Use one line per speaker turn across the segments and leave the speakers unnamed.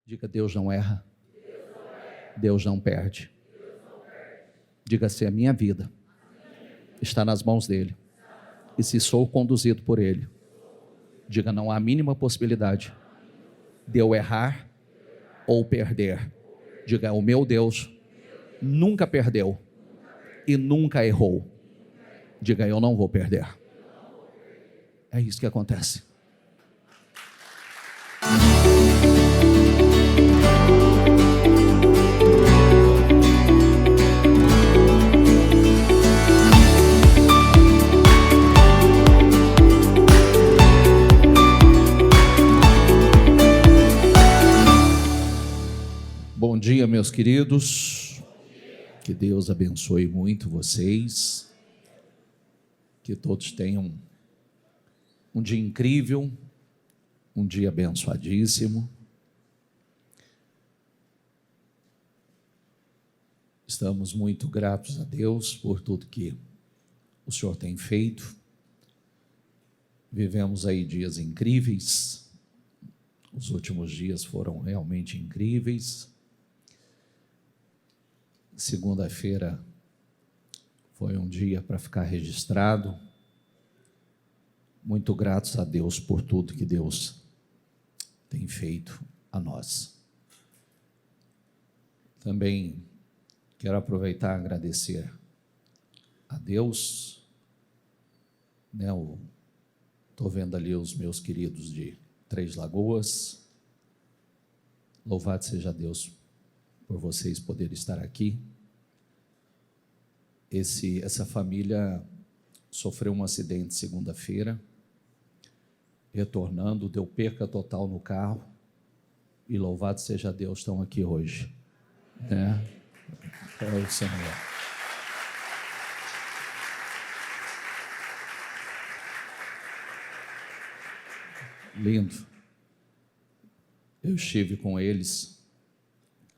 Diga: Deus não erra, Deus não perde. Diga: se a minha vida está nas mãos dele e se sou conduzido por ele, diga: não há a mínima possibilidade de eu errar ou perder. Diga: o meu Deus nunca perdeu e nunca errou. Diga: eu não vou perder. É isso que acontece. Bom dia, meus queridos. Que Deus abençoe muito vocês. Que todos tenham um dia incrível, um dia abençoadíssimo. Estamos muito gratos a Deus por tudo que o Senhor tem feito. Vivemos aí dias incríveis. Os últimos dias foram realmente incríveis. Segunda-feira foi um dia para ficar registrado. Muito gratos a Deus por tudo que Deus tem feito a nós. Também quero aproveitar e agradecer a Deus. Estou vendo ali os meus queridos de Três Lagoas. Louvado seja Deus por vocês poderem estar aqui. Essa família sofreu um acidente segunda-feira, retornando, deu perca total no carro, e louvado seja Deus, estão aqui hoje. É o Senhor. Lindo. Eu estive com eles,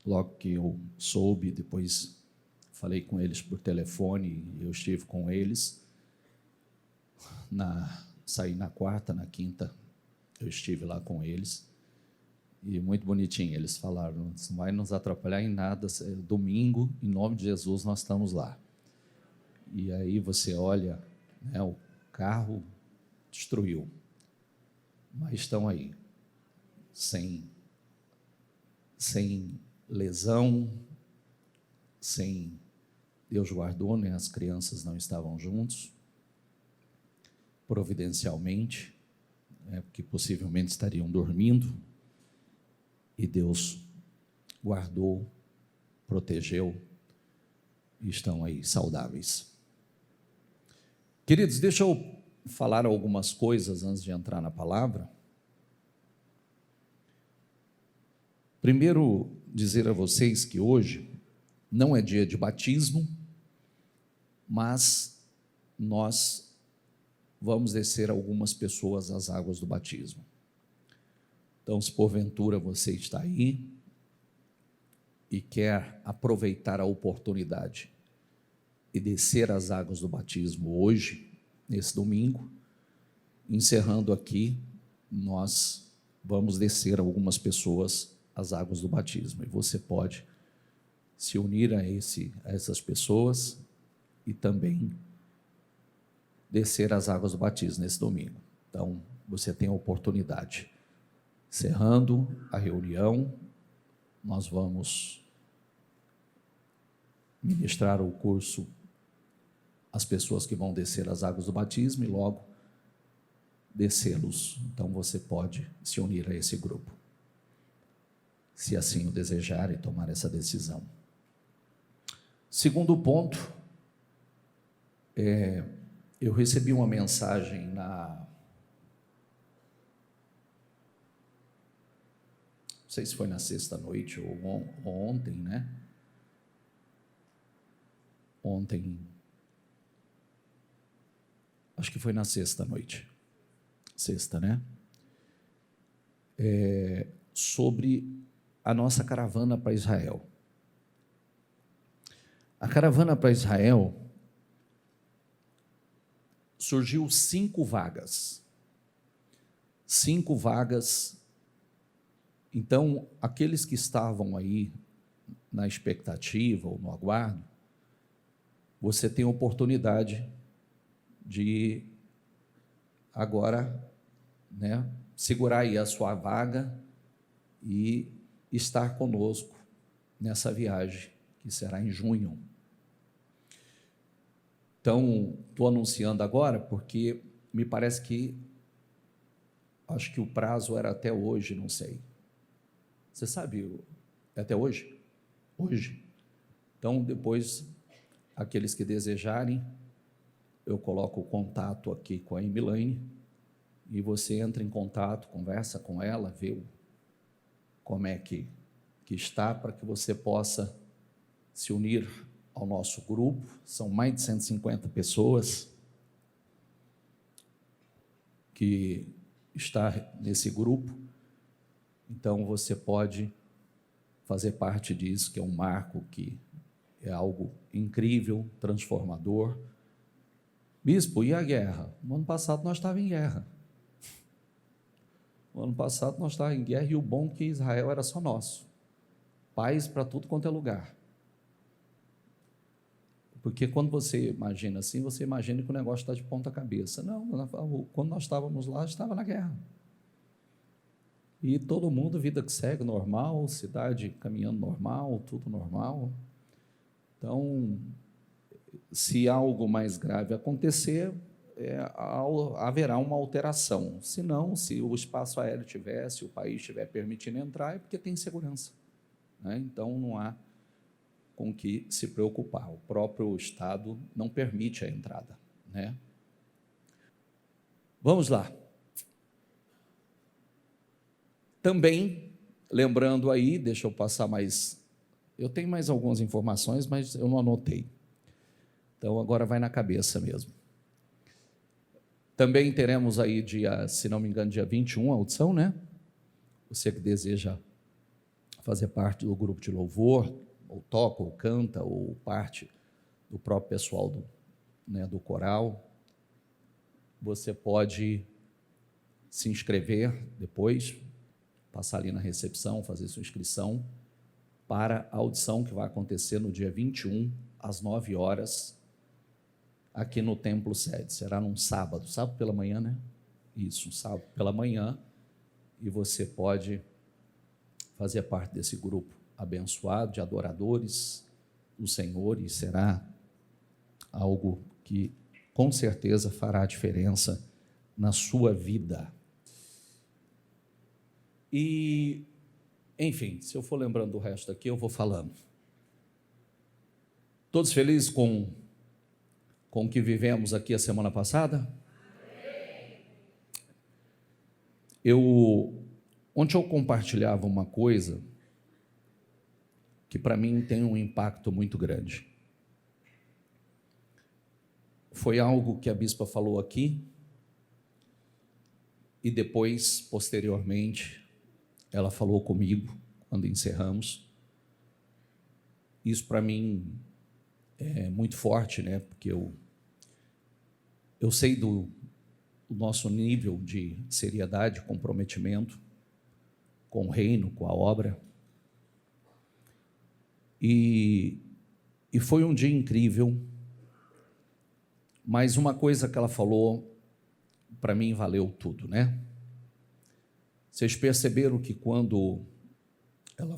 logo que eu soube, depois falei com eles por telefone, eu estive com eles, saí na quarta, na quinta, eu estive lá com eles, e muito bonitinho, eles falaram: não vai nos atrapalhar em nada, domingo, em nome de Jesus, nós estamos lá. E aí você olha, o carro destruiu, mas estão aí, sem lesão, Deus guardou, as crianças não estavam juntos, providencialmente, porque possivelmente estariam dormindo, e Deus guardou, protegeu, e estão aí saudáveis. Queridos, deixa eu falar algumas coisas antes de entrar na palavra. Primeiro, dizer a vocês que hoje não é dia de batismo, mas nós vamos descer algumas pessoas às águas do batismo. Então, se porventura você está aí e quer aproveitar a oportunidade e descer às águas do batismo hoje, nesse domingo, encerrando aqui, nós vamos descer algumas pessoas às águas do batismo, e você pode se unir a essas pessoas e também descer as águas do batismo nesse domingo. Então, você tem a oportunidade. Encerrando a reunião, nós vamos ministrar o curso às pessoas que vão descer as águas do batismo e logo descê-los. Então, você pode se unir a esse grupo, se assim o desejar e tomar essa decisão. Segundo ponto, eu recebi uma mensagem não sei se foi na sexta-noite ou ontem, Ontem, acho que foi na sexta-noite, sobre a nossa caravana para Israel. A caravana para Israel surgiu 5 vagas Então, aqueles que estavam aí na expectativa ou no aguardo, você tem a oportunidade de agora, né, segurar aí a sua vaga e estar conosco nessa viagem, que será em junho. Então, estou anunciando agora porque me parece que, acho que o prazo era até hoje, não sei. Você sabe, é até hoje? Hoje. Então, depois, aqueles que desejarem, eu coloco o contato aqui com a Emilane, e você entra em contato, conversa com ela, vê como é que está, para que você possa se unir ao nosso grupo. São mais de 150 pessoas que está nesse grupo, então você pode fazer parte disso, que é um marco, que é algo incrível, transformador. Bispo, e a guerra? No ano passado nós estávamos em guerra. No ano passado nós estávamos em guerra, e o bom é que Israel era só nosso. Paz para tudo quanto é lugar. Porque quando você imagina assim, você imagina que o negócio está de ponta cabeça. Não, quando nós estávamos lá, estava na guerra. E todo mundo, vida que segue, normal, cidade caminhando normal, tudo normal. Então, se algo mais grave acontecer, haverá uma alteração. Se não, se o espaço aéreo tiver, se o país estiver permitindo entrar, é porque tem segurança, né? Então, não há com que se preocupar. O próprio Estado não permite a entrada, né? Vamos lá. Também, lembrando aí, deixa eu passar mais, eu tenho mais algumas informações, mas eu não anotei. Então, agora vai na cabeça mesmo. Também teremos aí, se não me engano, dia 21, a audição, né? Você que deseja fazer parte do grupo de louvor, ou toca, ou canta, ou parte do próprio pessoal do coral, você pode se inscrever depois, passar ali na recepção, fazer sua inscrição para a audição que vai acontecer no dia 21, às 9 horas, aqui no Templo Sede. Será num sábado pela manhã, né? Isso, um sábado pela manhã, e você pode fazer parte desse grupo abençoado de adoradores do Senhor, e será algo que com certeza fará a diferença na sua vida. E, enfim, se eu for lembrando do resto aqui, eu vou falando. Todos felizes com o que vivemos aqui a semana passada? Ontem eu compartilhava uma coisa que para mim tem um impacto muito grande. Foi algo que a bispa falou aqui, e depois, posteriormente, ela falou comigo, quando encerramos. Isso para mim é muito forte, né? Porque eu sei do nosso nível de seriedade, comprometimento com o reino, com a obra. E foi um dia incrível, mas uma coisa que ela falou, para mim valeu tudo, né? Vocês perceberam que quando ela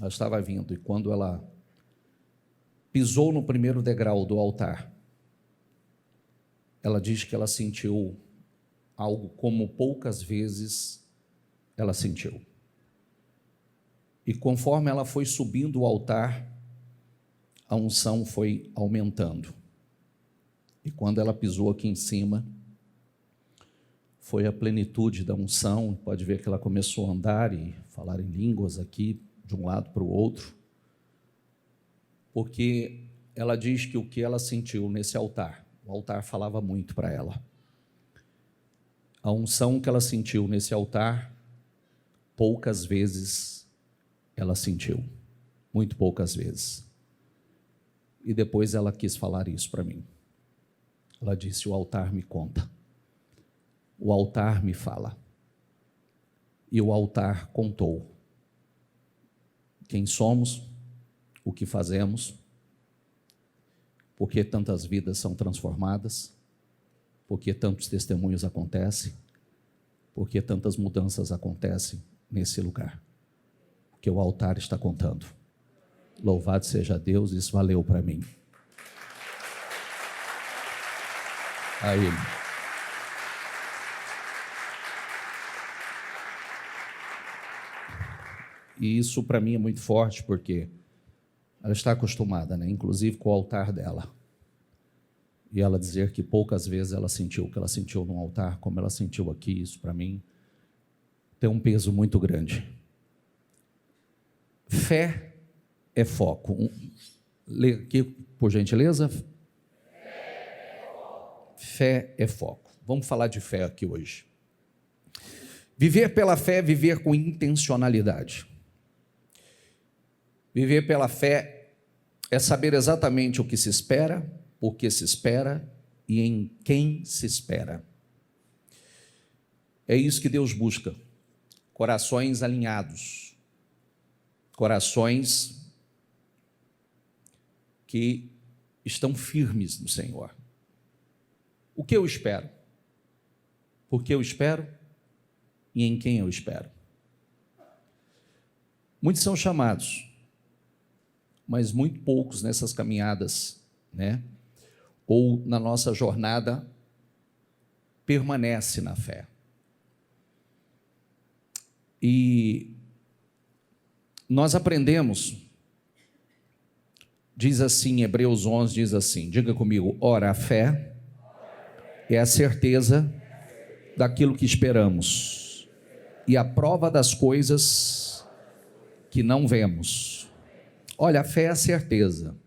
estava vindo, e quando ela pisou no primeiro degrau do altar, ela diz que ela sentiu algo como poucas vezes ela sentiu. E conforme ela foi subindo o altar, a unção foi aumentando. E quando ela pisou aqui em cima, foi a plenitude da unção. Pode ver que ela começou a andar e falar em línguas aqui, de um lado para o outro, porque ela diz que o que ela sentiu nesse altar, o altar falava muito para ela. A unção que ela sentiu nesse altar, poucas vezes ela sentiu, muito poucas vezes. E depois ela quis falar isso para mim. Ela disse: o altar me conta, o altar me fala. e o altar contou quem somos, o que fazemos, porque tantas vidas são transformadas, porque tantos testemunhos acontecem, porque tantas mudanças acontecem nesse lugar, porque o altar está contando. Louvado seja Deus, isso valeu para mim. A Ele. E isso para mim é muito forte, porque ela está acostumada, né? Inclusive com o altar dela. E ela dizer que poucas vezes ela sentiu o que ela sentiu no altar, como ela sentiu aqui, isso para mim tem um peso muito grande. Fé é foco. Lê aqui, por gentileza. Fé é foco. Vamos falar de fé aqui hoje. Viver pela fé é viver com intencionalidade. Viver pela fé é saber exatamente o que se espera, o que se espera e em quem se espera. É isso que Deus busca. Corações alinhados. Corações que estão firmes no Senhor. O que eu espero? Por que eu espero? E em quem eu espero? Muitos são chamados, mas muito poucos nessas caminhadas, né? Ou na nossa jornada, permanece na fé. E nós aprendemos, diz assim, Hebreus 11 diz assim, diga comigo, ora, a fé é a certeza daquilo que esperamos e a prova das coisas que não vemos. Olha, a fé é a certeza.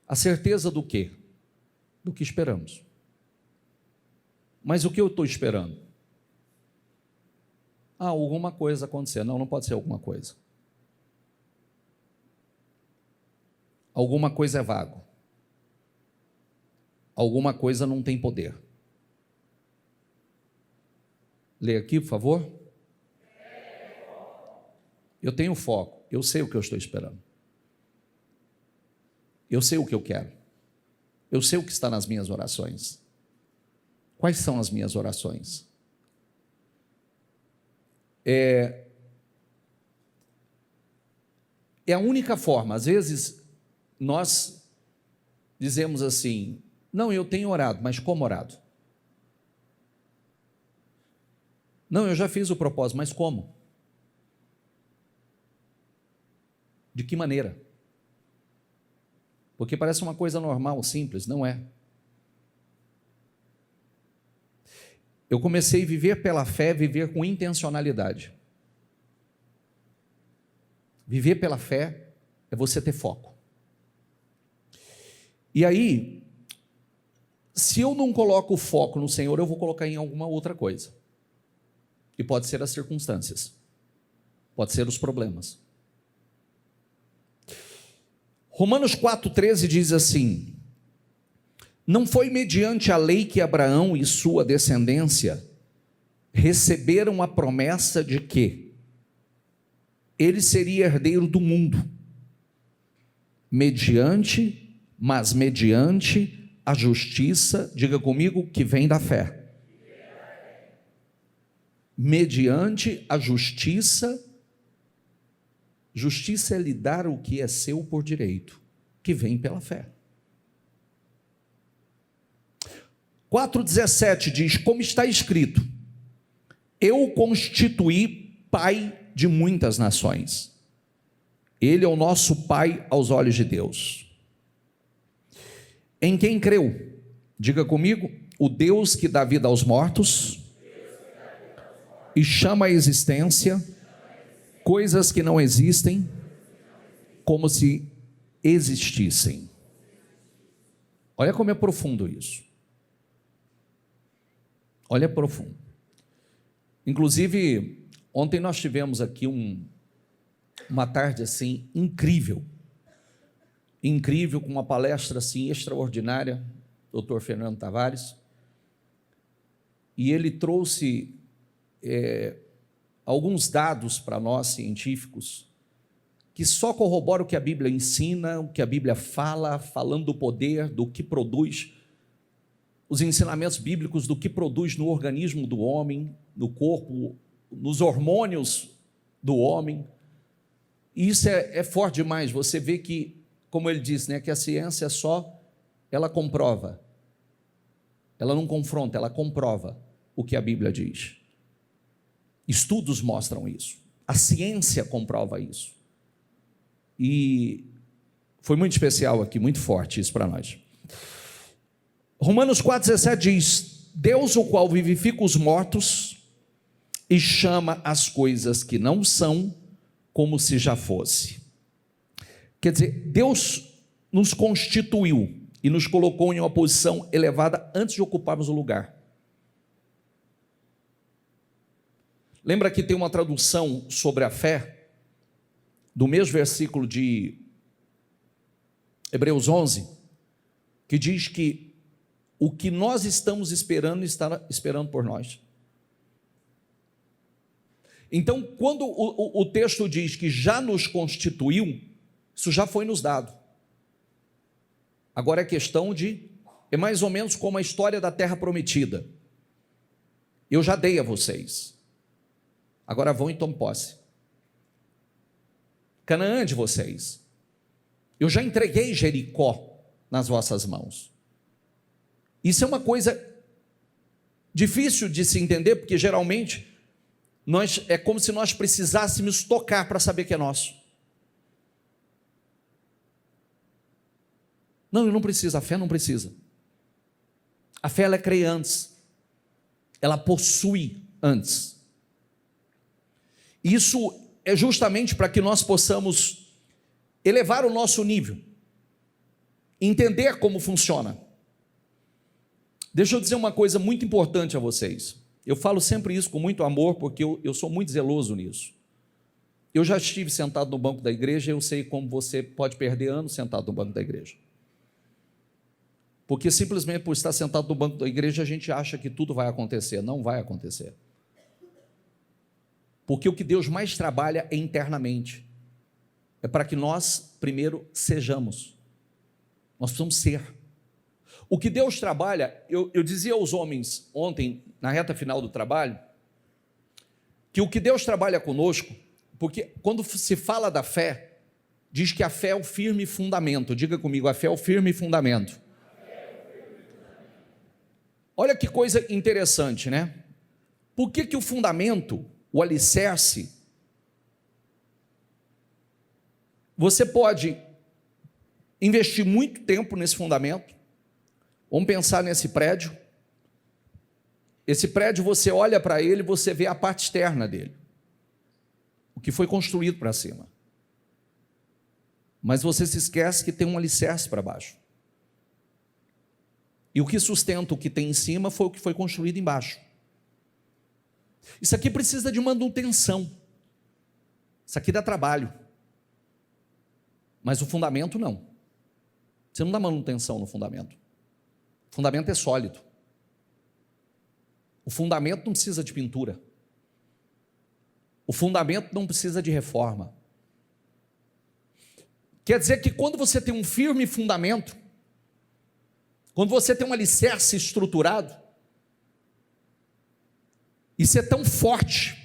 A certeza do quê? Do que esperamos. Mas o que eu estou esperando? Alguma coisa acontecer. Não, não pode ser alguma coisa. Alguma coisa é vago. Alguma coisa não tem poder. Lê aqui, por favor. Eu tenho foco. Eu sei o que eu estou esperando. Eu sei o que eu quero. Eu sei o que está nas minhas orações. Quais são as minhas orações? É a única forma. Às vezes, nós dizemos assim, não, eu tenho orado, mas como orado? Não, eu já fiz o propósito, mas como? De que maneira? Porque parece uma coisa normal, simples, não é. Eu comecei a viver pela fé, viver com intencionalidade. Viver pela fé é você ter foco. E aí, se eu não coloco o foco no Senhor, eu vou colocar em alguma outra coisa. E pode ser as circunstâncias, pode ser os problemas. Romanos 4,13 diz assim, não foi mediante a lei que Abraão e sua descendência receberam a promessa de que ele seria herdeiro do mundo, mediante a justiça, diga comigo, que vem da fé. Mediante a justiça é lhe dar o que é seu por direito, que vem pela fé. 4,17 diz, como está escrito, eu o constituí pai de muitas nações. Ele é o nosso pai aos olhos de Deus. Em quem creu? Diga comigo, o Deus que dá vida aos mortos e chama à existência coisas que não existem como se existissem. Olha como é profundo isso. Olha profundo. Inclusive, ontem nós tivemos aqui uma tarde assim incrível, com uma palestra assim extraordinária, Dr. Fernando Tavares, e ele trouxe alguns dados para nós científicos que só corroboram o que a Bíblia ensina, o que a Bíblia fala, falando do poder, do que produz, os ensinamentos bíblicos do que produz no organismo do homem, no corpo, nos hormônios do homem. E isso é forte demais. Você vê que, como ele diz, né, que a ciência ela comprova, ela não confronta, ela comprova o que a Bíblia diz. Estudos mostram isso, a ciência comprova isso. E foi muito especial aqui, muito forte isso para nós. Romanos 4,17 diz: Deus, o qual vivifica os mortos e chama as coisas que não são como se já fosse. Quer dizer, Deus nos constituiu e nos colocou em uma posição elevada antes de ocuparmos o lugar. Lembra que tem uma tradução sobre a fé, do mesmo versículo de Hebreus 11, que diz que o que nós estamos esperando, está esperando por nós. Então, quando o texto diz que já nos constituiu, isso já foi nos dado. Agora é questão é mais ou menos como a história da terra prometida. Eu já dei a vocês, agora vão e tomem posse. Canaã de vocês, eu já entreguei Jericó nas vossas mãos. Isso é uma coisa difícil de se entender, porque geralmente é como se nós precisássemos tocar para saber que é nosso. Não, não precisa, a fé não precisa. A fé, ela crê antes, ela possui antes. Isso é justamente para que nós possamos elevar o nosso nível, entender como funciona. Deixa eu dizer uma coisa muito importante a vocês. Eu falo sempre isso com muito amor, porque eu sou muito zeloso nisso. Eu já estive sentado no banco da igreja, eu sei como você pode perder anos sentado no banco da igreja. Porque simplesmente por estar sentado no banco da igreja, a gente acha que tudo vai acontecer. Não vai acontecer. Porque o que Deus mais trabalha é internamente. É para que nós, primeiro, sejamos. Nós precisamos ser. O que Deus trabalha, eu dizia aos homens ontem, na reta final do trabalho, que o que Deus trabalha conosco, porque quando se fala da fé, diz que a fé é o firme fundamento. Diga comigo, a fé é o firme fundamento. Olha que coisa interessante, né? Por que o fundamento, o alicerce, você pode investir muito tempo nesse fundamento? Vamos pensar nesse prédio. Esse prédio, você olha para ele, você vê a parte externa dele, o que foi construído para cima. Mas você se esquece que tem um alicerce para baixo. E o que sustenta o que tem em cima foi o que foi construído embaixo. Isso aqui precisa de manutenção. Isso aqui dá trabalho. Mas o fundamento não. Você não dá manutenção no fundamento. O fundamento é sólido. O fundamento não precisa de pintura. O fundamento não precisa de reforma. Quer dizer que quando você tem um firme fundamento, quando você tem um alicerce estruturado, isso é tão forte.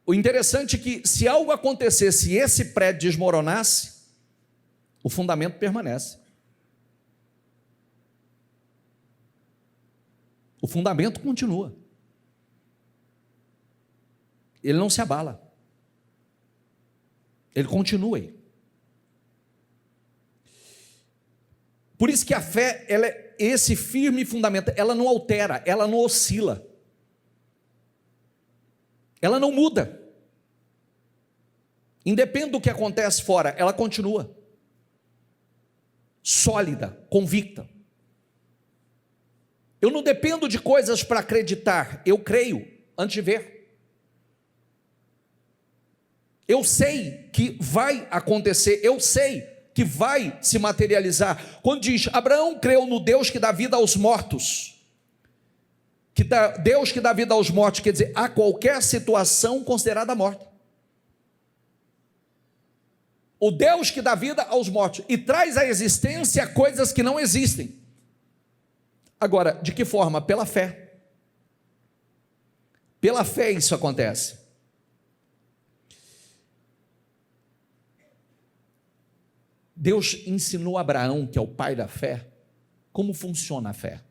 O interessante é que se algo acontecesse e esse prédio desmoronasse, o fundamento permanece. O fundamento continua. Ele não se abala. Ele continua aí. Por isso que a fé, ela é esse firme fundamento, ela não altera, ela não oscila. Ela não muda. Independe do que acontece fora, ela continua. Sólida, convicta. Eu não dependo de coisas para acreditar, eu creio antes de ver. Eu sei que vai acontecer, eu sei que vai se materializar. Quando diz, Abraão creu no Deus que dá vida aos mortos, Deus que dá vida aos mortos, quer dizer, a qualquer situação considerada morta. O Deus que dá vida aos mortos e traz à existência coisas que não existem. Agora, de que forma? Pela fé. Pela fé isso acontece. Deus ensinou a Abraão, que é o pai da fé, como funciona a fé.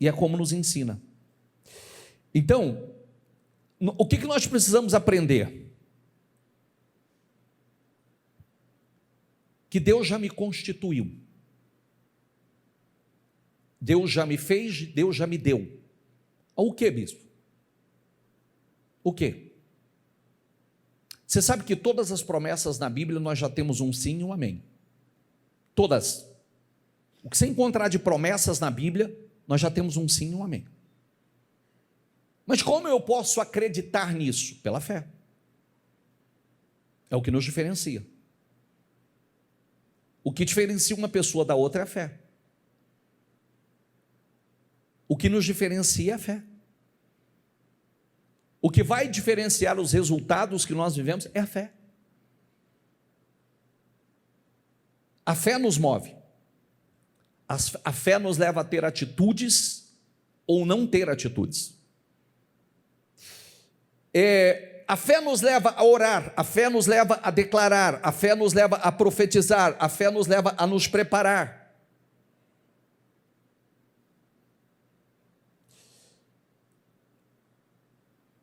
E é como nos ensina. Então, o que nós precisamos aprender? Que Deus já me constituiu. Deus já me fez, Deus já me deu. O que, bispo? O que? Você sabe que todas as promessas na Bíblia nós já temos um sim e um amém. Todas. O que você encontrar de promessas na Bíblia, nós já temos um sim e um amém. Mas como eu posso acreditar nisso? Pela fé. É o que nos diferencia. O que diferencia uma pessoa da outra é a fé. O que nos diferencia é a fé. O que vai diferenciar os resultados que nós vivemos é a fé. A fé nos move. A fé nos leva a ter atitudes ou não ter atitudes. A fé nos leva a orar, a fé nos leva a declarar, a fé nos leva a profetizar, a fé nos leva a nos preparar.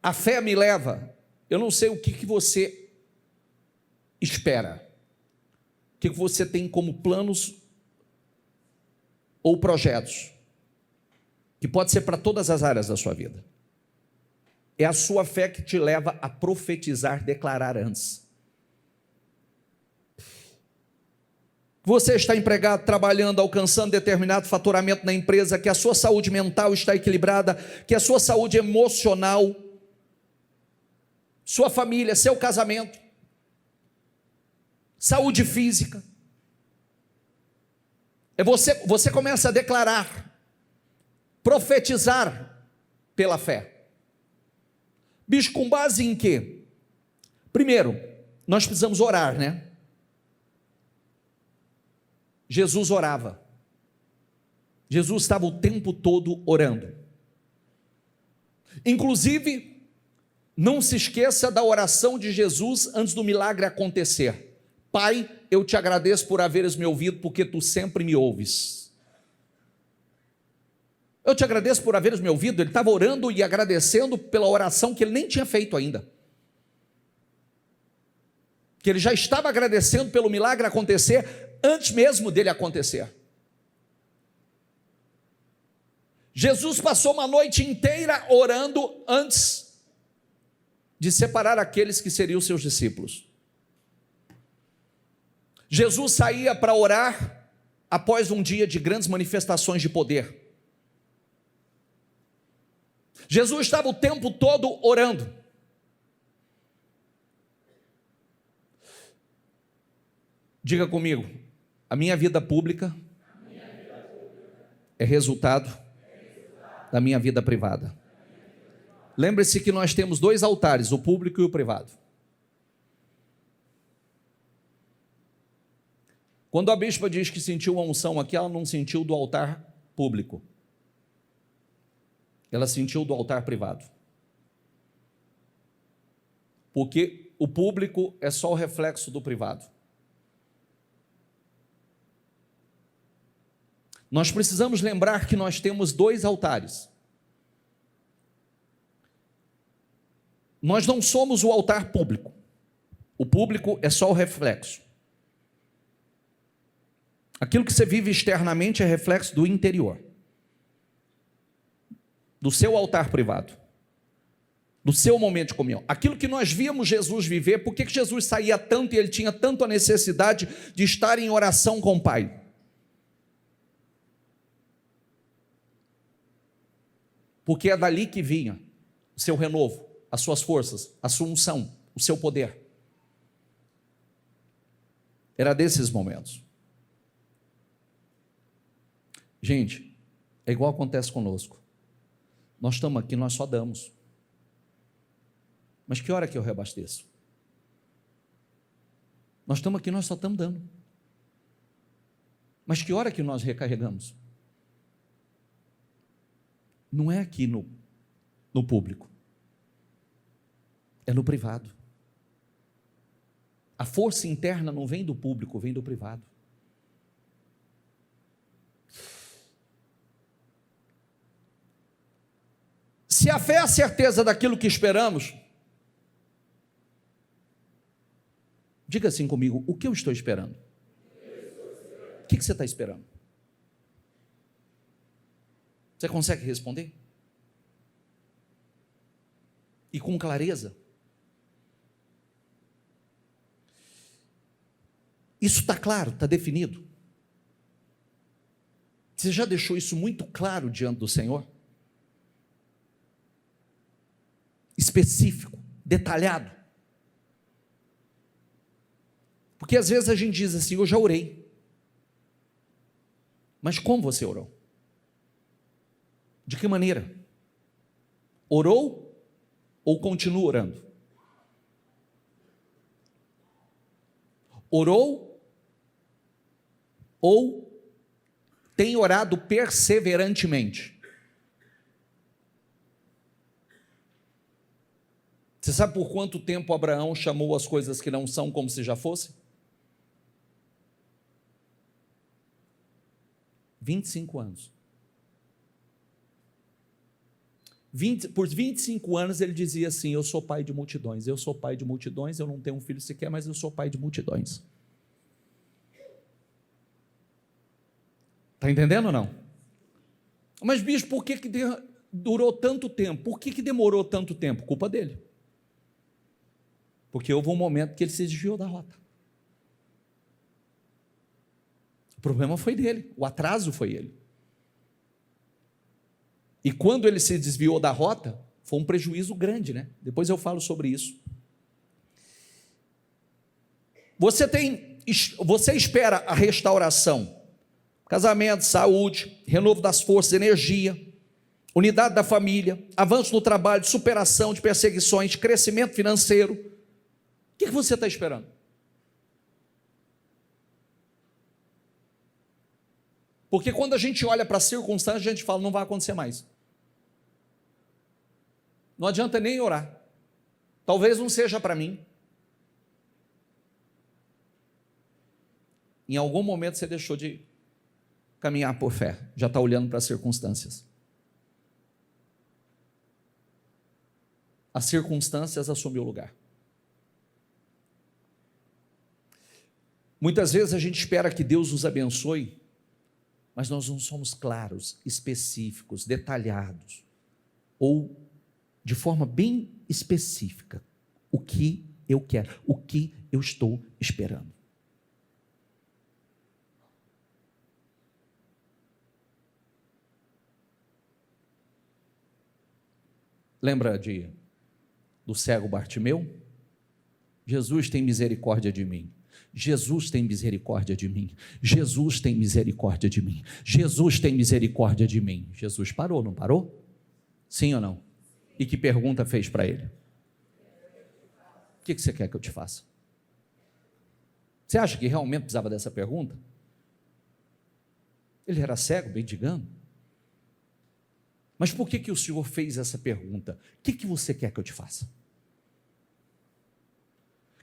A fé me leva, eu não sei o que você espera, o que você tem como planos ou projetos, que pode ser para todas as áreas da sua vida. É a sua fé que te leva a profetizar, declarar antes. Você está empregado, trabalhando, alcançando determinado faturamento na empresa, que a sua saúde mental está equilibrada, que a sua saúde emocional, sua família, seu casamento, saúde física. Você começa a declarar, profetizar pela fé. Bicho, com base em quê? Primeiro, nós precisamos orar, né? Jesus orava. Jesus estava o tempo todo orando. Inclusive, não se esqueça da oração de Jesus antes do milagre acontecer. Pai, eu te agradeço por haveres me ouvido, porque tu sempre me ouves. Eu te agradeço por haveres me ouvido. Ele estava orando e agradecendo pela oração que ele nem tinha feito ainda. Que ele já estava agradecendo pelo milagre acontecer antes mesmo dele acontecer. Jesus passou uma noite inteira orando antes de separar aqueles que seriam seus discípulos. Jesus saía para orar após um dia de grandes manifestações de poder. Jesus estava o tempo todo orando. Diga comigo, a minha vida pública é resultado da minha vida privada. Lembre-se que nós temos dois altares, o público e o privado. Quando a bispa diz que sentiu uma unção aqui, ela não sentiu do altar público. Ela sentiu do altar privado. Porque o público é só o reflexo do privado. Nós precisamos lembrar que nós temos dois altares. Nós não somos o altar público. O público é só o reflexo. Aquilo que você vive externamente é reflexo do interior. Do seu altar privado. Do seu momento de comunhão. Aquilo que nós víamos Jesus viver, por que Jesus saía tanto e ele tinha tanto a necessidade de estar em oração com o Pai? Porque é dali que vinha o seu renovo, as suas forças, a sua unção, o seu poder. Era desses momentos. Gente, É igual acontece conosco. Nós estamos aqui, nós só damos. Mas que hora que eu reabasteço? Nós estamos aqui, nós só estamos dando. Mas que hora que nós recarregamos? Não é aqui no público. É no privado. A força interna não vem do público, vem do privado. Se a fé é a certeza daquilo que esperamos, diga assim comigo, o que eu estou esperando? O que você está esperando? Você consegue responder? E com clareza? Isso está claro, está definido? Você já deixou isso muito claro diante do Senhor? Específico, detalhado. Porque às vezes a gente diz assim, eu já orei. Mas como você orou? De que maneira? Orou ou continua orando? Orou ou tem orado perseverantemente? Você sabe por quanto tempo Abraão chamou as coisas que não são como se já fossem? 25 anos. Por 25 anos ele dizia assim, eu sou pai de multidões, eu sou pai de multidões, eu não tenho um filho sequer, mas eu sou pai de multidões. Está entendendo ou não? Mas bicho, por que durou tanto tempo? Por que demorou tanto tempo? Culpa dele. Porque houve um momento que ele se desviou da rota. O problema foi dele, o atraso foi ele. E quando ele se desviou da rota, foi um prejuízo grande, né? Depois eu falo sobre isso. Você espera a restauração, casamento, saúde, renovo das forças, energia, unidade da família, avanço no trabalho, superação de perseguições, crescimento financeiro. O que você está esperando? Porque quando a gente olha para a circunstância, a gente fala, não vai acontecer mais. Não adianta nem orar. Talvez não seja para mim. Em algum momento você deixou de caminhar por fé, já está olhando para as circunstâncias. As circunstâncias assumiu o lugar. Muitas vezes a gente espera que Deus nos abençoe, mas nós não somos claros, específicos, detalhados, ou de forma bem específica, o que eu quero, o que eu estou esperando. Lembra do cego Bartimeu? Jesus tem misericórdia de mim. Jesus tem misericórdia de mim. Jesus tem misericórdia de mim. Jesus tem misericórdia de mim. Jesus parou, não parou? Sim ou não? E que pergunta fez para ele? O que você quer que eu te faça? Você acha que realmente precisava dessa pergunta? Ele era cego, mendigando. Mas por que o Senhor fez essa pergunta? O que você quer que eu te faça?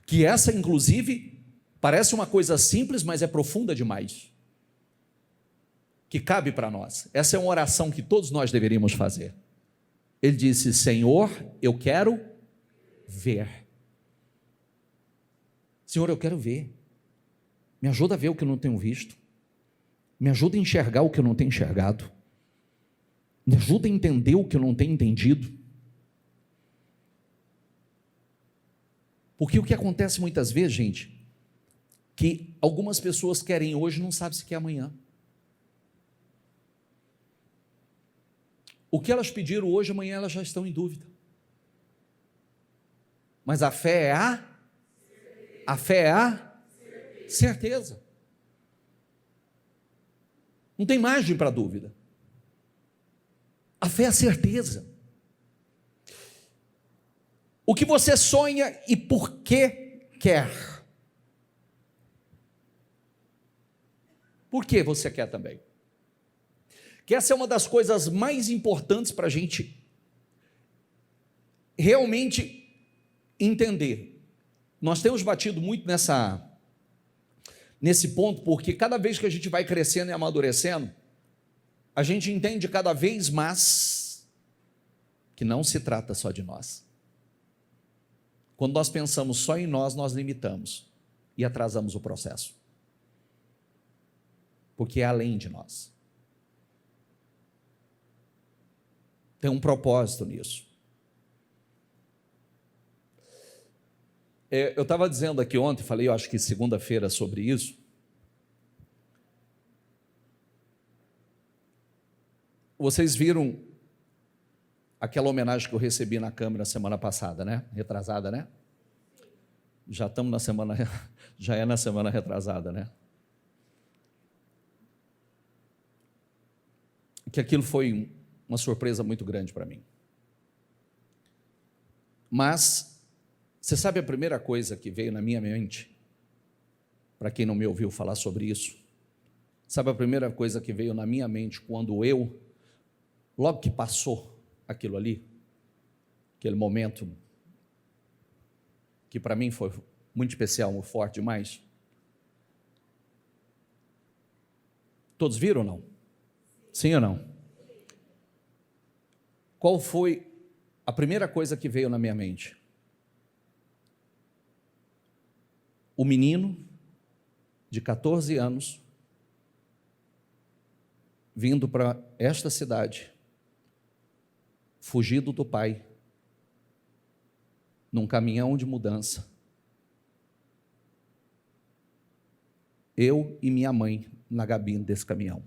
Que essa, inclusive, parece uma coisa simples, mas é profunda demais. Que cabe para nós. Essa é uma oração que todos nós deveríamos fazer. Ele disse, Senhor, eu quero ver. Senhor, eu quero ver. Me ajuda a ver o que eu não tenho visto. Me ajuda a enxergar o que eu não tenho enxergado. Me ajuda a entender o que eu não tenho entendido. Porque o que acontece muitas vezes, gente, que algumas pessoas querem hoje e não sabem se quer amanhã. O que elas pediram hoje, amanhã elas já estão em dúvida. Mas a fé é a fé é a certeza. Não tem margem para dúvida. A fé é a certeza. O que você sonha e por que quer. Por que você quer também? Que essa é uma das coisas mais importantes para a gente realmente entender. Nós temos batido muito nesse ponto, porque cada vez que a gente vai crescendo e amadurecendo, a gente entende cada vez mais que não se trata só de nós. Quando nós pensamos só em nós, nós limitamos e atrasamos o processo, porque é além de nós. Tem um propósito nisso. Eu estava dizendo aqui ontem, falei, eu acho que segunda-feira sobre isso. Vocês viram aquela homenagem que eu recebi na Câmara semana passada, né? Retrasada, né? Já estamos na semana, já é na semana retrasada, né? Que aquilo foi uma surpresa muito grande para mim. Mas você sabe a primeira coisa que veio na minha mente? Para quem não me ouviu falar sobre isso, sabe a primeira coisa que veio na minha mente quando logo que passou aquilo ali, aquele momento que para mim foi muito especial, muito forte demais? Todos viram ou não? Sim ou não? Qual foi a primeira coisa que veio na minha mente? O menino de 14 anos vindo para esta cidade, fugido do pai, num caminhão de mudança. Eu e minha mãe na cabine desse caminhão.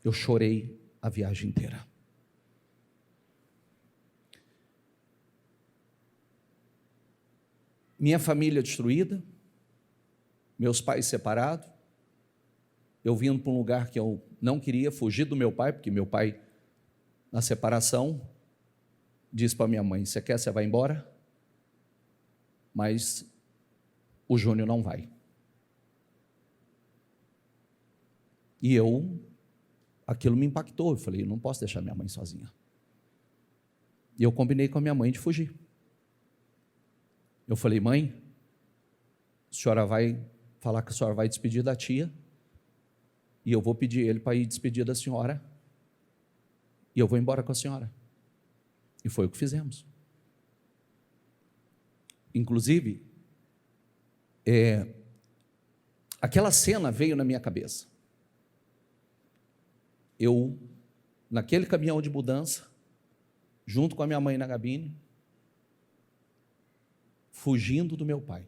Eu chorei a viagem inteira. Minha família destruída, meus pais separados, eu vindo para um lugar que eu não queria, fugir do meu pai, porque meu pai, na separação, disse para minha mãe: você quer, você vai embora, mas o Júnior não vai. E aquilo me impactou, eu falei, eu não posso deixar minha mãe sozinha. E eu combinei com a minha mãe de fugir. Eu falei: mãe, a senhora vai falar que a senhora vai despedir da tia, e eu vou pedir ele para ir despedir da senhora, e eu vou embora com a senhora. E foi o que fizemos. Inclusive, aquela cena veio na minha cabeça. Eu, naquele caminhão de mudança, junto com a minha mãe na cabine, fugindo do meu pai.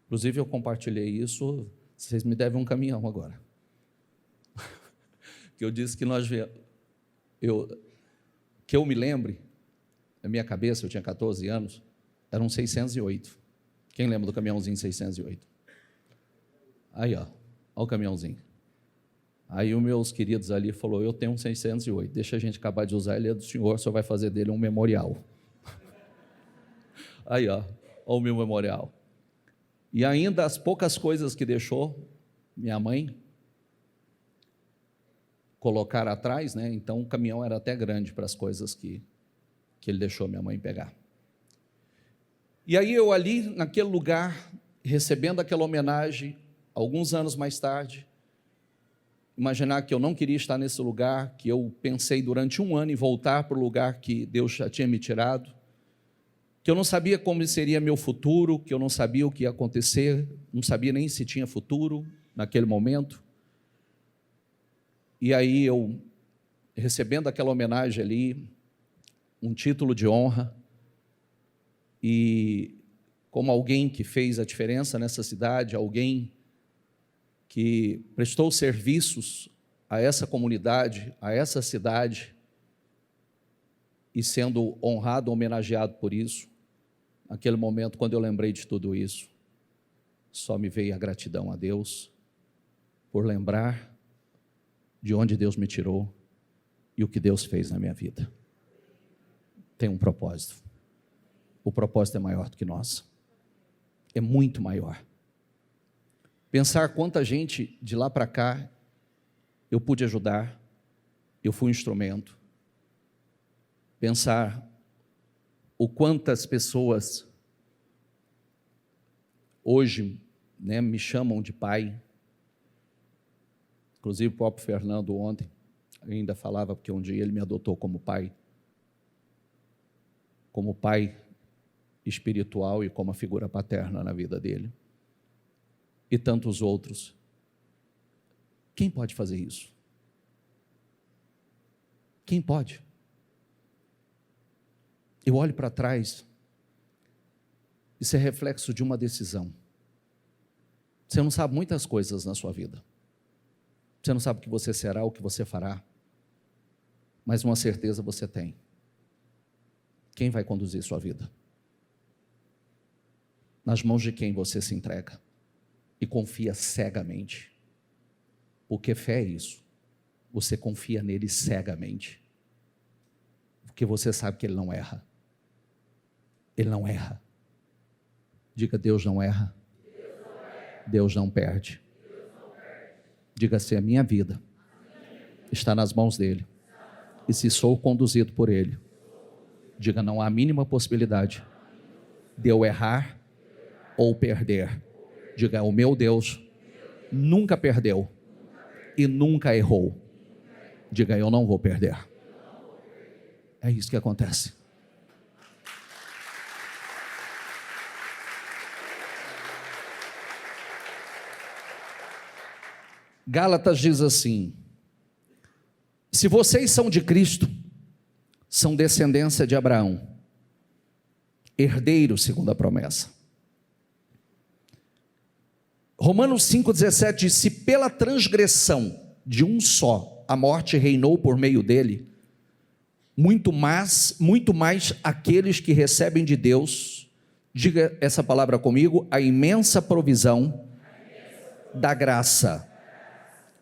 Inclusive, eu compartilhei isso, vocês me devem um caminhão agora. Que eu disse que que eu me lembre, na minha cabeça, eu tinha 14 anos, era um 608. Quem lembra do caminhãozinho 608? Aí, ó o caminhãozinho. Aí os meus queridos ali falaram: eu tenho um 608, deixa a gente acabar de usar, ele é do senhor, o senhor vai fazer dele um memorial. Aí, ó o meu memorial. E ainda as poucas coisas que deixou minha mãe colocar atrás, né? Então o caminhão era até grande para as coisas que ele deixou minha mãe pegar. E aí eu ali, naquele lugar, recebendo aquela homenagem, alguns anos mais tarde, imaginar que eu não queria estar nesse lugar, que eu pensei durante um ano em voltar para o lugar que Deus já tinha me tirado, que eu não sabia como seria meu futuro, que eu não sabia o que ia acontecer, não sabia nem se tinha futuro naquele momento. E aí eu, recebendo aquela homenagem ali, um título de honra, e como alguém que fez a diferença nessa cidade, alguém que prestou serviços a essa comunidade, a essa cidade, e sendo honrado, homenageado por isso, naquele momento, quando eu lembrei de tudo isso, só me veio a gratidão a Deus por lembrar de onde Deus me tirou e o que Deus fez na minha vida. Tem um propósito. O propósito é maior do que nós. É muito maior. Pensar quanta gente de lá para cá eu pude ajudar, eu fui um instrumento. Pensar o quantas pessoas hoje, me chamam de pai. Inclusive o próprio Fernando ontem ainda falava, porque um dia ele me adotou como pai espiritual e como a figura paterna na vida dele. E tantos outros. Quem pode fazer isso? Quem pode? Eu olho para trás, isso é reflexo de uma decisão. Você não sabe muitas coisas na sua vida. Você não sabe o que você será, o que você fará. Mas uma certeza você tem. Quem vai conduzir sua vida? Nas mãos de quem você se entrega e confia cegamente. Porque fé é isso. Você confia nele cegamente. Porque você sabe que ele não erra. Ele não erra. Diga: Deus não erra. Deus não perde. Diga: se a minha vida está nas mãos dele, e se sou conduzido por ele, diga: não há a mínima possibilidade de eu errar ou perder. Diga: o meu Deus nunca perdeu e nunca errou. Diga: eu não vou perder. É isso que acontece. Gálatas diz assim: se vocês são de Cristo, são descendência de Abraão, herdeiros segundo a promessa. Romanos 5,17 diz: se pela transgressão de um só a morte reinou por meio dele, muito mais aqueles que recebem de Deus, diga essa palavra comigo, a imensa provisão da graça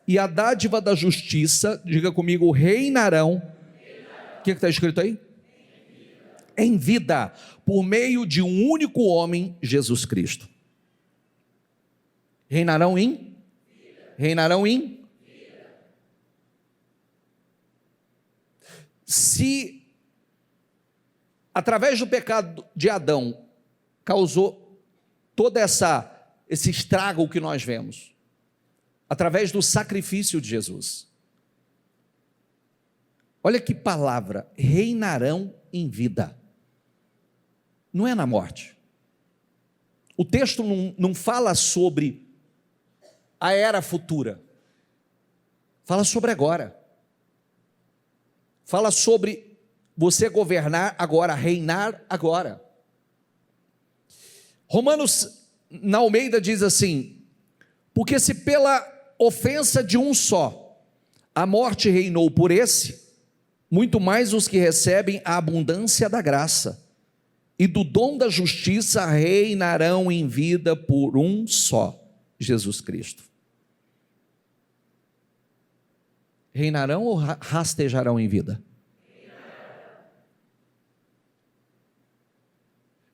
e a dádiva da justiça, diga comigo, reinarão. O que está escrito aí? Em vida, por meio de um único homem, Jesus Cristo. Reinarão em? Reinarão em? Se através do pecado de Adão causou todo esse estrago que nós vemos, através do sacrifício de Jesus, olha que palavra, reinarão em vida, não é na morte. O texto não fala sobre a era futura, fala sobre agora, fala sobre você governar agora, reinar agora. Romanos, na Almeida, diz assim: porque se pela ofensa de um só a morte reinou por esse, muito mais os que recebem a abundância da graça e do dom da justiça reinarão em vida por um só, Jesus Cristo. Reinarão ou rastejarão em vida?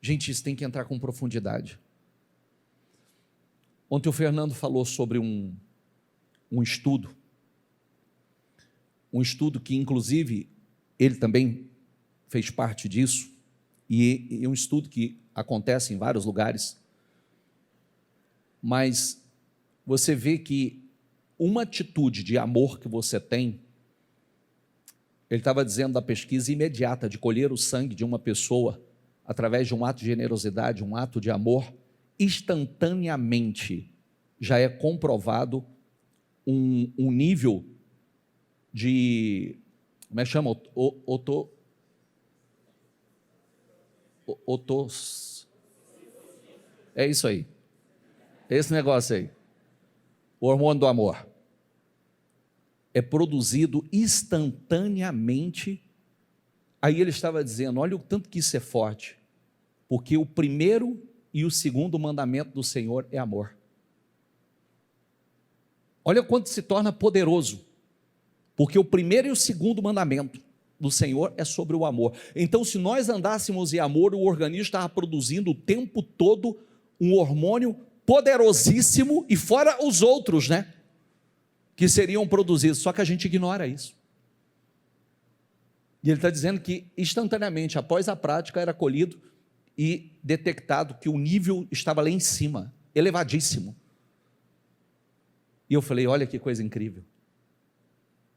Gente, isso tem que entrar com profundidade. Ontem o Fernando falou sobre um estudo que inclusive ele também fez parte disso, e um estudo que acontece em vários lugares, mas você vê que uma atitude de amor que você tem, ele estava dizendo da pesquisa imediata de colher o sangue de uma pessoa, através de um ato de generosidade, um ato de amor, instantaneamente já é comprovado um nível de, como é que chama? É isso aí, esse negócio aí, o hormônio do amor, é produzido instantaneamente. Aí ele estava dizendo, olha o tanto que isso é forte, porque o primeiro e o segundo mandamento do Senhor é amor. Olha quanto se torna poderoso Porque o primeiro e o segundo mandamento do Senhor é sobre o amor. Então, se nós andássemos em amor, o organismo estava produzindo o tempo todo um hormônio poderosíssimo, e fora os outros, né, que seriam produzidos, só que a gente ignora isso. E ele está dizendo que instantaneamente, após a prática, era colhido e detectado que o nível estava lá em cima, elevadíssimo. E eu falei, olha que coisa incrível.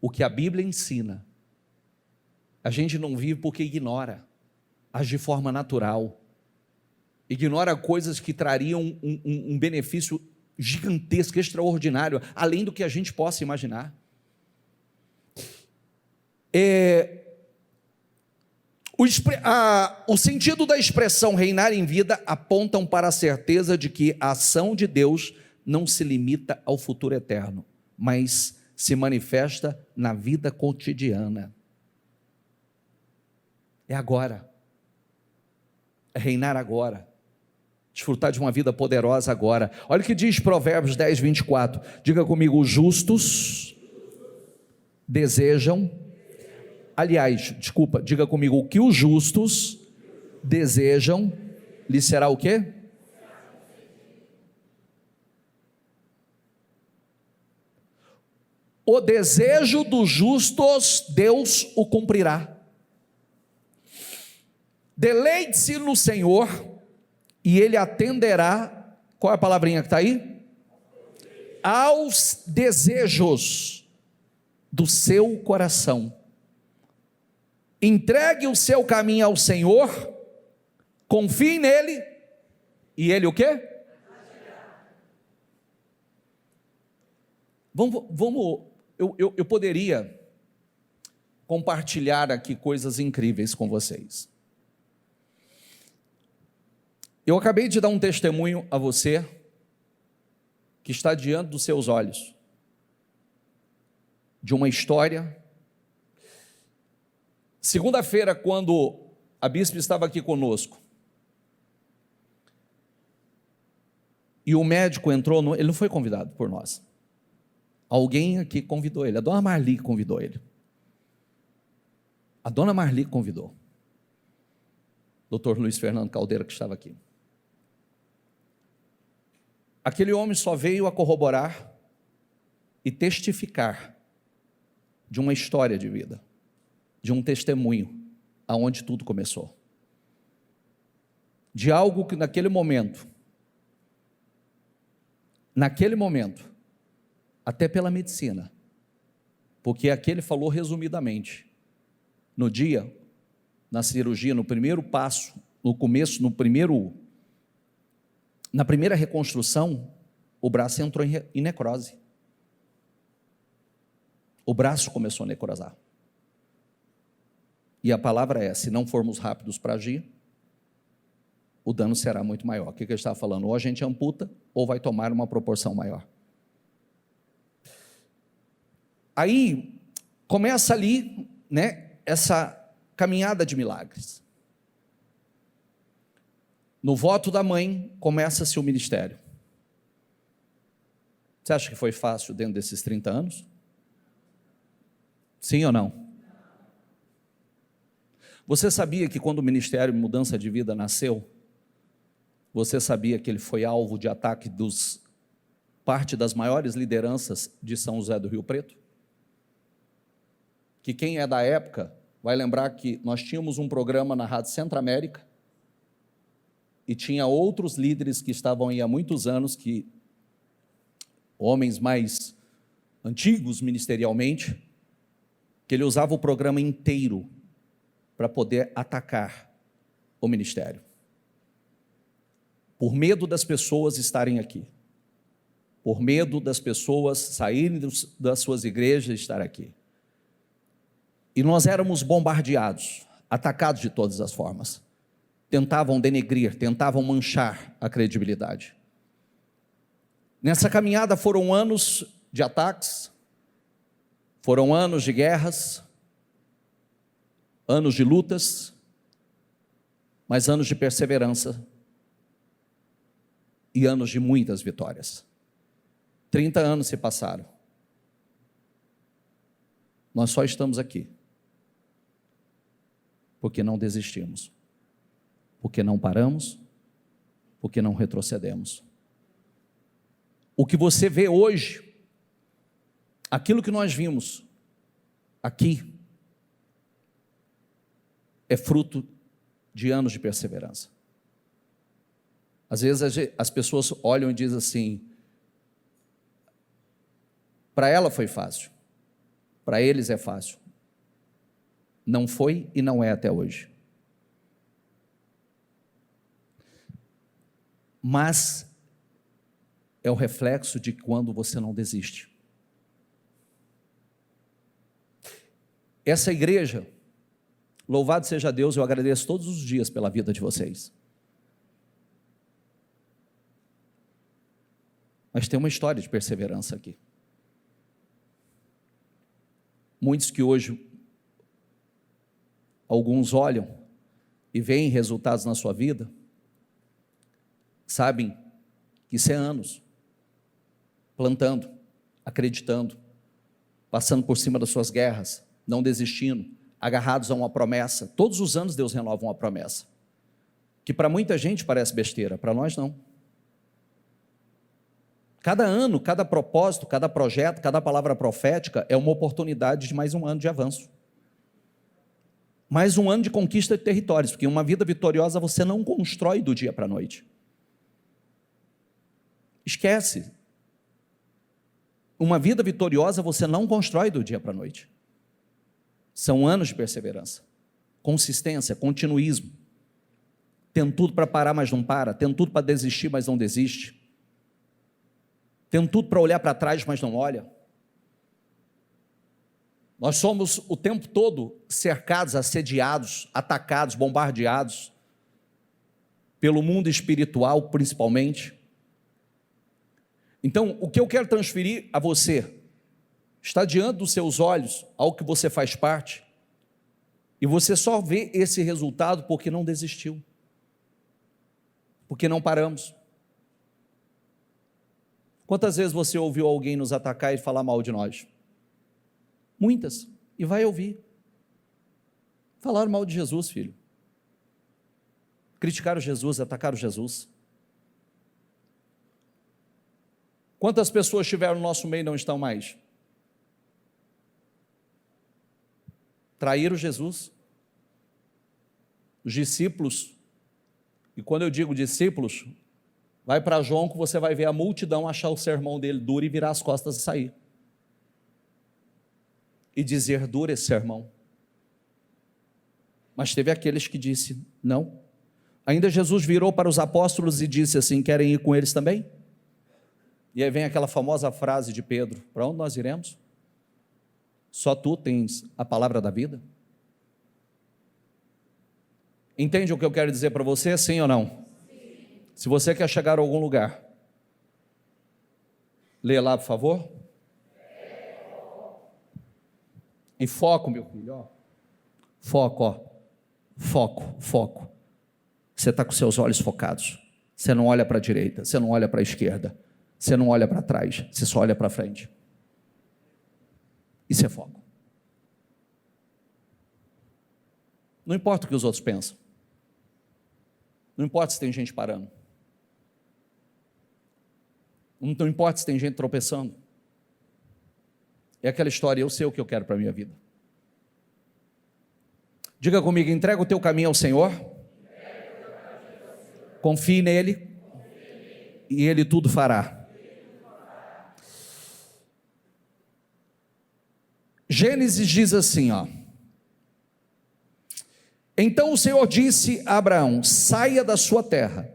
O que a Bíblia ensina, a gente não vive porque ignora, age de forma natural, ignora coisas que trariam um benefício gigantesco, extraordinário, além do que a gente possa imaginar. O sentido da expressão reinar em vida apontam para a certeza de que a ação de Deus não se limita ao futuro eterno, mas se manifesta na vida cotidiana. É agora, é reinar agora, desfrutar de uma vida poderosa agora. Olha o que diz Provérbios 10, 24, diga comigo, os justos desejam, aliás, desculpa, diga comigo, o que os justos desejam, lhe será o quê? O desejo dos justos, Deus o cumprirá. Deleite-se no Senhor, e Ele atenderá, qual é a palavrinha que está aí? Aos desejos do seu coração. Entregue o seu caminho ao Senhor, confie nele, e Ele o quê? Eu poderia compartilhar aqui coisas incríveis com vocês. Eu acabei de dar um testemunho a você, que está diante dos seus olhos, de uma história. Segunda-feira, quando a bispa estava aqui conosco, e o médico entrou, ele não foi convidado por nós, alguém aqui convidou ele, a dona Marli convidou ele, a dona Marli convidou, doutor Luiz Fernando Caldeira, que estava aqui. Aquele homem só veio a corroborar e testificar de uma história de vida, de um testemunho, aonde tudo começou, de algo que naquele momento, até pela medicina, porque aqui ele falou resumidamente, no dia, na cirurgia, no primeiro passo, no começo, na primeira reconstrução, o braço entrou em necrose, o braço começou a necrosar, e a palavra é, se não formos rápidos para agir, o dano será muito maior. O que ele estava falando? Ou a gente amputa, ou vai tomar uma proporção maior. Aí, começa ali, né, essa caminhada de milagres. No voto da mãe, começa-se o ministério. Você acha que foi fácil dentro desses 30 anos? Sim ou não? Você sabia que quando o Ministério Mudança de Vida nasceu, você sabia que ele foi alvo de ataque parte das maiores lideranças de São José do Rio Preto? Que quem é da época vai lembrar que nós tínhamos um programa na Rádio Centro-América e tinha outros líderes que estavam aí há muitos anos, homens mais antigos ministerialmente, que ele usava o programa inteiro para poder atacar o ministério, por medo das pessoas estarem aqui, por medo das pessoas saírem das suas igrejas e estar aqui. E nós éramos bombardeados, atacados de todas as formas. Tentavam denegrir, tentavam manchar a credibilidade. Nessa caminhada foram anos de ataques, foram anos de guerras, anos de lutas, mas anos de perseverança e anos de muitas vitórias. 30 anos se passaram. Nós só estamos aqui porque não desistimos, porque não paramos, porque não retrocedemos. O que você vê hoje, aquilo que nós vimos aqui, é fruto de anos de perseverança. Às vezes as pessoas olham e dizem assim, para ela foi fácil, para eles é fácil. Não foi e não é até hoje. Mas é o reflexo de quando você não desiste. Essa igreja, louvado seja Deus, eu agradeço todos os dias pela vida de vocês. Mas tem uma história de perseverança aqui. Muitos que hoje, alguns olham e veem resultados na sua vida, sabem que isso é anos, plantando, acreditando, passando por cima das suas guerras, não desistindo, agarrados a uma promessa. Todos os anos Deus renova uma promessa, que para muita gente parece besteira, para nós não. Cada ano, cada propósito, cada projeto, cada palavra profética é uma oportunidade de mais um ano de avanço. Mais um ano de conquista de territórios, porque uma vida vitoriosa você não constrói do dia para a noite. Esquece. Uma vida vitoriosa você não constrói do dia para a noite. São anos de perseverança, consistência, continuismo. Tem tudo para parar, mas não para. Tem tudo para desistir, mas não desiste. Tem tudo para olhar para trás, mas não olha. Nós somos o tempo todo cercados, assediados, atacados, bombardeados pelo mundo espiritual, principalmente. Então, o que eu quero transferir a você está diante dos seus olhos, ao que você faz parte, e você só vê esse resultado porque não desistiu, porque não paramos. Quantas vezes você ouviu alguém nos atacar e falar mal de nós? Muitas, e vai ouvir. Falaram mal de Jesus, filho. Criticaram Jesus, atacaram Jesus. Quantas pessoas estiveram no nosso meio e não estão mais? Traíram Jesus. Os discípulos, e quando eu digo discípulos, vai para João que você vai ver a multidão achar o sermão dele duro e virar as costas e sair. E dizer duro esse sermão. Mas teve aqueles que disse não. Ainda Jesus virou para os apóstolos e disse assim, querem ir com eles também? E aí vem aquela famosa frase de Pedro, para onde nós iremos? Só tu tens a palavra da vida? Entende o que eu quero dizer para você, sim ou não? Sim. Se você quer chegar a algum lugar, lê lá, por favor. E foco, meu filho, ó. Foco, ó. Foco. Você está com seus olhos focados. Você não olha para a direita, você não olha para a esquerda, você não olha para trás, você só olha para frente. Isso é foco. Não importa o que os outros pensam. Não importa se tem gente parando. Não importa se tem gente tropeçando. É aquela história, eu sei o que eu quero para a minha vida. Diga comigo, entrega o teu caminho ao Senhor. Confie nele. E Ele tudo fará. Gênesis diz assim, ó. Então o Senhor disse a Abraão, saia da sua terra,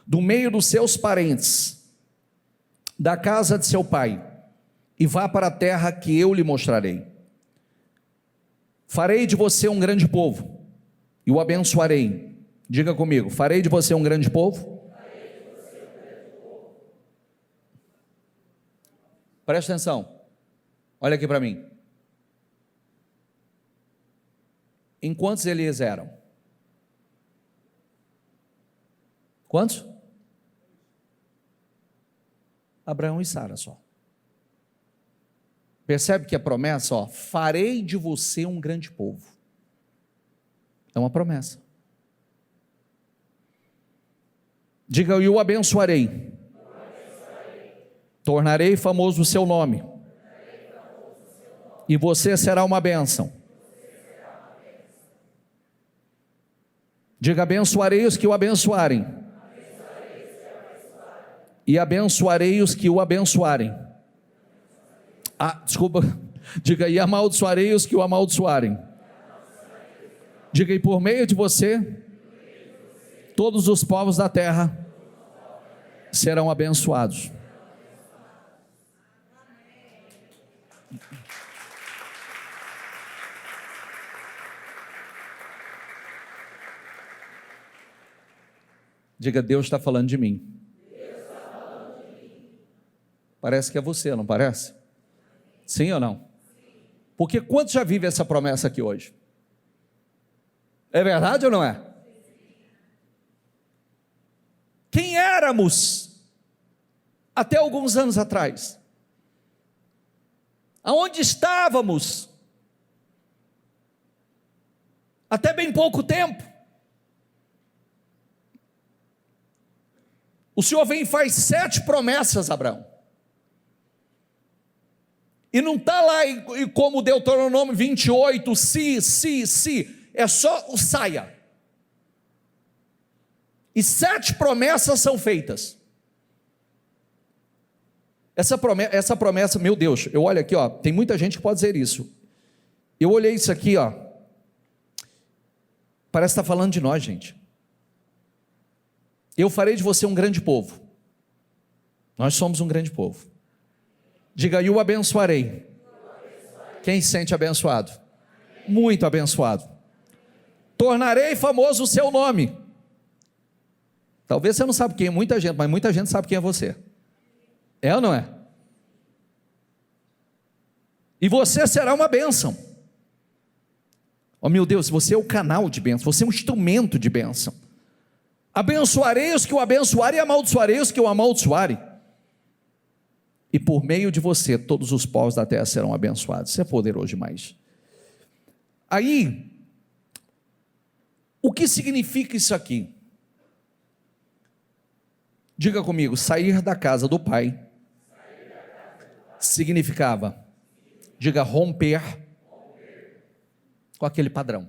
do meio dos seus parentes, da casa de seu pai, e vá para a terra que eu lhe mostrarei. Farei de você um grande povo, e o abençoarei. Diga comigo, farei de você um grande povo? Presta atenção, olha aqui para mim. Em quantos eles eram? Quantos? Abraão e Sara só. Percebe que a promessa, ó, farei de você um grande povo. É uma promessa. Diga, eu o abençoarei. Tornarei famoso o seu nome. E você será uma bênção. Diga, abençoarei os que o abençoarem. E abençoarei os que o abençoarem. Desculpa. Diga, e amaldiçoarei os que o amaldiçoarem. Diga, e por meio de você, todos os povos da terra serão abençoados. Diga, Deus está falando de mim. Parece que é você, não parece? Sim ou não? Porque quantos já vivem essa promessa aqui hoje? É verdade ou não é? Quem éramos até alguns anos atrás? Aonde estávamos até bem pouco tempo? O Senhor vem e faz 7 promessas a Abraão. E não está lá e como Deuteronômio 28, se, é só o saia. E 7 promessas são feitas. Essa promessa, meu Deus, eu olho aqui, ó, tem muita gente que pode dizer isso. Eu olhei isso aqui, ó, parece que está falando de nós, gente. Eu farei de você um grande povo. Nós somos um grande povo. Diga, eu o abençoarei. Quem se sente abençoado? Muito abençoado. Tornarei famoso o seu nome. Talvez você não sabe quem é muita gente, mas muita gente sabe quem é você. É ou não é? E você será uma bênção. Oh meu Deus, você é o canal de bênção, você é um instrumento de bênção. Abençoarei os que o abençoarem e amaldiçoarei os que o amaldiçoarem. E por meio de você, todos os povos da terra serão abençoados. Isso é poderoso demais. Aí, o que significa isso aqui? Diga comigo, sair da casa do pai significava, diga, romper com aquele padrão,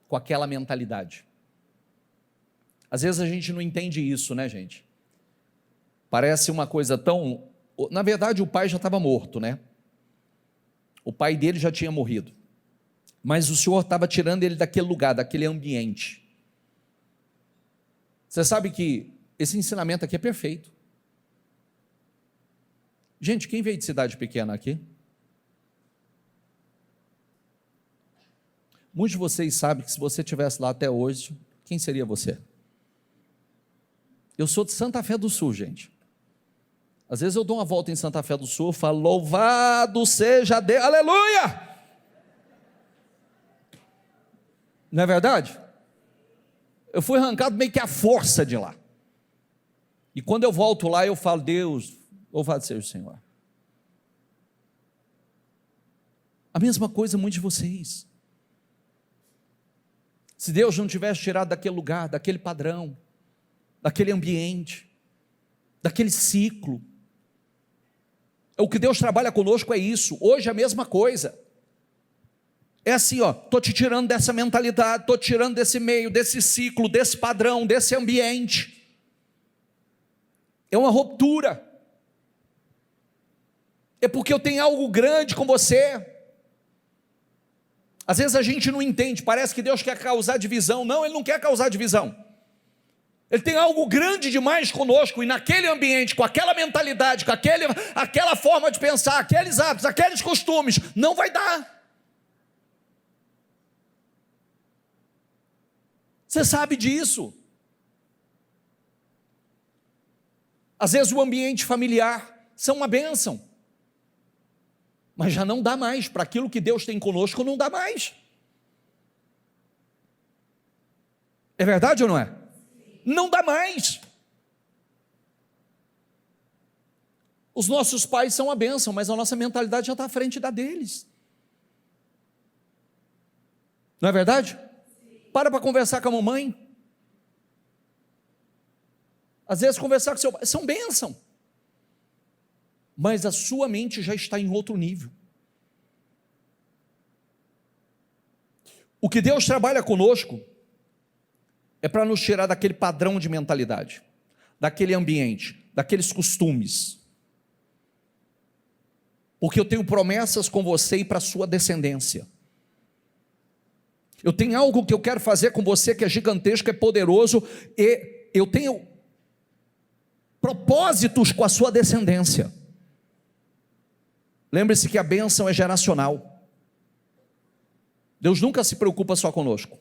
com aquela mentalidade. Às vezes a gente não entende isso, né, gente? Parece uma coisa tão... Na verdade, o pai já estava morto, né? O pai dele já tinha morrido. Mas o Senhor estava tirando ele daquele lugar, daquele ambiente. Você sabe que esse ensinamento aqui é perfeito. Gente, quem veio de cidade pequena aqui? Muitos de vocês sabem que se você estivesse lá até hoje, quem seria você? Eu sou de Santa Fé do Sul, gente. Às vezes eu dou uma volta em Santa Fé do Sul, falo, louvado seja Deus, aleluia! Não é verdade? Eu fui arrancado meio que à força de lá. E quando eu volto lá, eu falo, Deus, louvado seja o Senhor. A mesma coisa muitos de vocês. Se Deus não tivesse tirado daquele lugar, daquele padrão, daquele ambiente, daquele ciclo, o que Deus trabalha conosco é isso. Hoje é a mesma coisa. É assim, ó, estou te tirando dessa mentalidade, estou te tirando desse meio, desse ciclo, desse padrão, desse ambiente. É uma ruptura. É porque eu tenho algo grande com você. Às vezes a gente não entende, parece que Deus quer causar divisão. Não, Ele não quer causar divisão. Ele tem algo grande demais conosco, e naquele ambiente, com aquela mentalidade, com aquela forma de pensar, aqueles hábitos, aqueles costumes, não vai dar. Você sabe disso. Às vezes o ambiente familiar são uma bênção, mas já não dá mais, para aquilo que Deus tem conosco não dá mais. É verdade ou não é? Não dá mais. Os nossos pais são a bênção, mas a nossa mentalidade já está à frente da deles. Não é verdade? Para conversar com a mamãe. Às vezes conversar com seu pai, são bênção. Mas a sua mente já está em outro nível. O que Deus trabalha conosco é para nos tirar daquele padrão de mentalidade, daquele ambiente, daqueles costumes. Porque eu tenho promessas com você e para a sua descendência. Eu tenho algo que eu quero fazer com você que é gigantesco, é poderoso, e eu tenho propósitos com a sua descendência. Lembre-se que a bênção é geracional. Deus nunca se preocupa só conosco.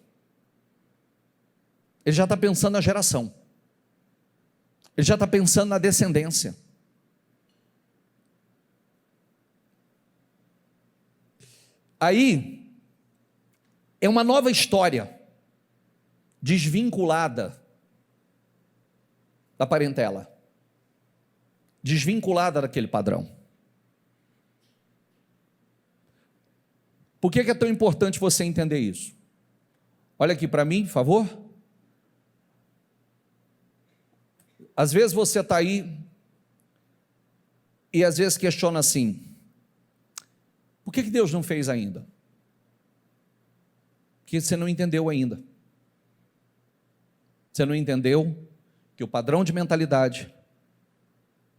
Ele já está pensando na geração. Ele já está pensando na descendência. Aí, é uma nova história, desvinculada da parentela, desvinculada daquele padrão. Por que é tão importante você entender isso? Olha aqui para mim, por favor. Às vezes você está aí e às vezes questiona assim: por que Deus não fez ainda? Porque você não entendeu ainda. Você não entendeu que o padrão de mentalidade,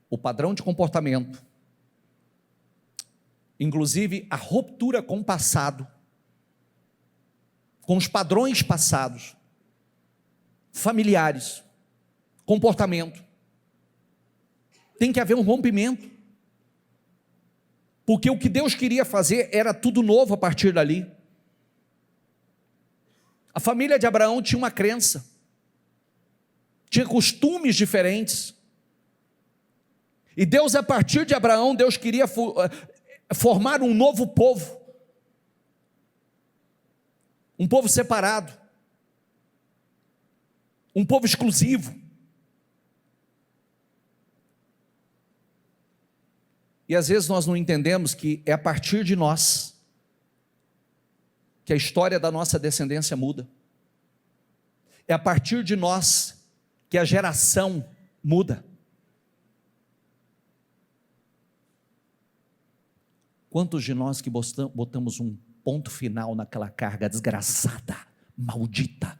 o padrão de comportamento, inclusive a ruptura com o passado, com os padrões passados, familiares, comportamento, tem que haver um rompimento, porque o que Deus queria fazer era tudo novo a partir dali. A família de Abraão tinha uma crença, tinha costumes diferentes, e Deus, a partir de Abraão, Deus queria formar um novo povo, um povo separado, um povo exclusivo. E às vezes nós não entendemos que é a partir de nós que a história da nossa descendência muda. É a partir de nós que a geração muda. Quantos de nós que botamos um ponto final naquela carga desgraçada, maldita,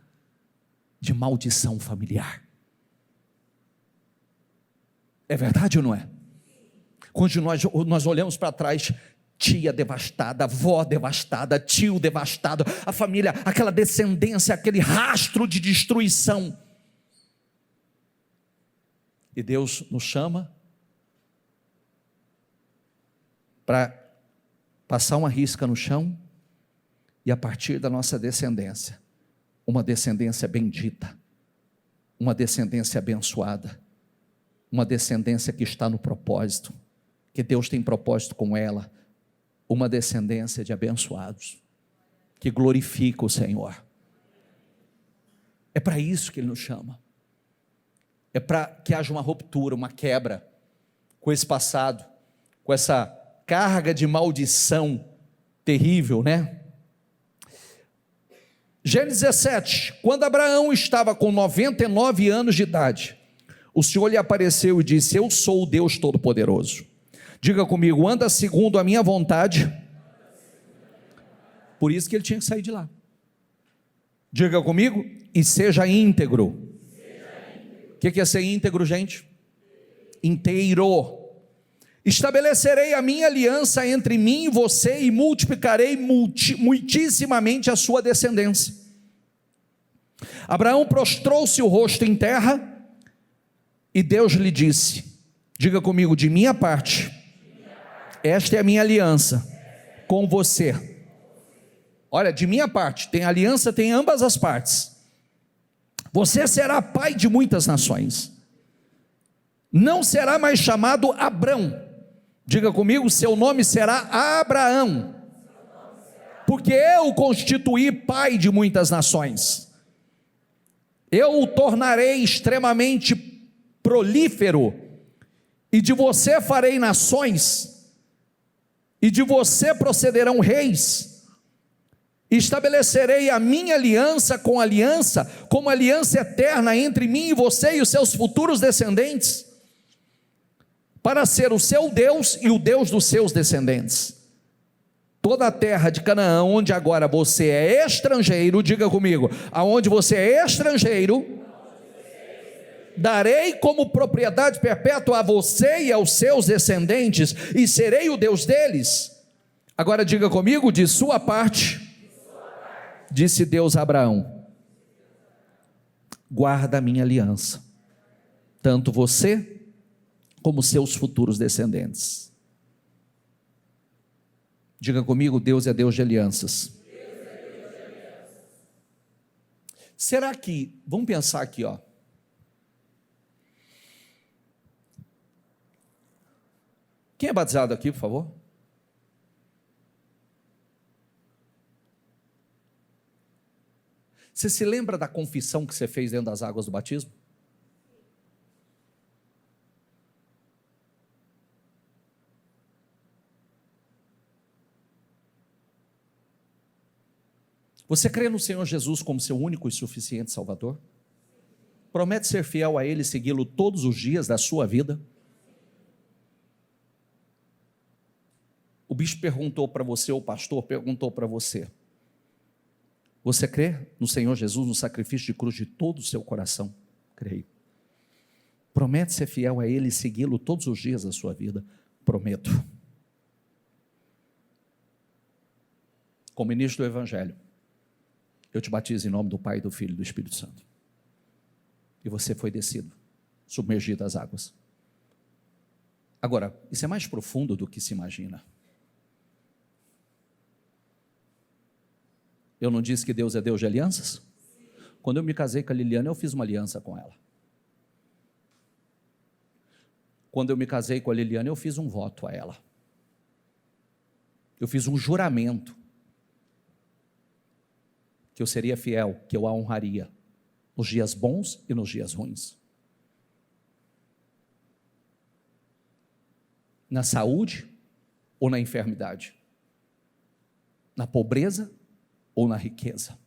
de maldição familiar? É verdade ou não é? Quando nós olhamos para trás, tia devastada, avó devastada, tio devastado, a família, aquela descendência, aquele rastro de destruição. E Deus nos chama para passar uma risca no chão, e a partir da nossa descendência, uma descendência bendita, uma descendência abençoada, uma descendência que está no propósito, que Deus tem propósito com ela, uma descendência de abençoados, que glorifica o Senhor. É para isso que Ele nos chama, é para que haja uma ruptura, uma quebra com esse passado, com essa carga de maldição terrível, né? Gênesis 17, quando Abraão estava com 99 anos de idade, o Senhor lhe apareceu e disse: eu sou o Deus Todo-Poderoso. Diga comigo: anda segundo a minha vontade. Por isso que ele tinha que sair de lá. Diga comigo: e seja íntegro. O que é ser íntegro, gente? Inteiro. Estabelecerei a minha aliança entre mim e você, e multiplicarei muitíssimamente a sua descendência. Abraão prostrou-se o rosto em terra, e Deus lhe disse: diga comigo, de minha parte, esta é a minha aliança com você. Olha, de minha parte, tem aliança, tem ambas as partes. Você será pai de muitas nações. Não será mais chamado Abrão. Diga comigo, seu nome será Abraão, porque eu o constituí pai de muitas nações. Eu o tornarei extremamente prolífero, e de você farei nações, e de você procederão reis, estabelecerei a minha aliança como aliança eterna entre mim e você e os seus futuros descendentes, para ser o seu Deus e o Deus dos seus descendentes. Toda a terra de Canaã, onde agora você é estrangeiro, diga comigo, aonde você é estrangeiro, darei como propriedade perpétua a você e aos seus descendentes, e serei o Deus deles. Agora diga comigo, de sua parte, disse Deus a Abraão, guarda a minha aliança, tanto você como seus futuros descendentes. Diga comigo, Deus é Deus de alianças. Será que, vamos pensar aqui, ó. Quem é batizado aqui, por favor? Você se lembra da confissão que você fez dentro das águas do batismo? Você crê no Senhor Jesus como seu único e suficiente Salvador? Promete ser fiel a Ele e segui-lo todos os dias da sua vida? O bispo perguntou para você, o pastor perguntou para você, você crê no Senhor Jesus, no sacrifício de cruz de todo o seu coração? Creio. Promete ser fiel a Ele e segui-lo todos os dias da sua vida? Prometo. Como ministro do Evangelho, eu te batizo em nome do Pai, do Filho e do Espírito Santo. E você foi descido, submergido às águas. Agora, isso é mais profundo do que se imagina. Eu não disse que Deus é Deus de alianças? Quando eu me casei com a Liliana, eu fiz uma aliança com ela. Quando eu me casei com a Liliana, eu fiz um voto a ela. Eu fiz um juramento que eu seria fiel, que eu a honraria, nos dias bons e nos dias ruins. Na saúde ou na enfermidade? Na pobreza ou na riqueza?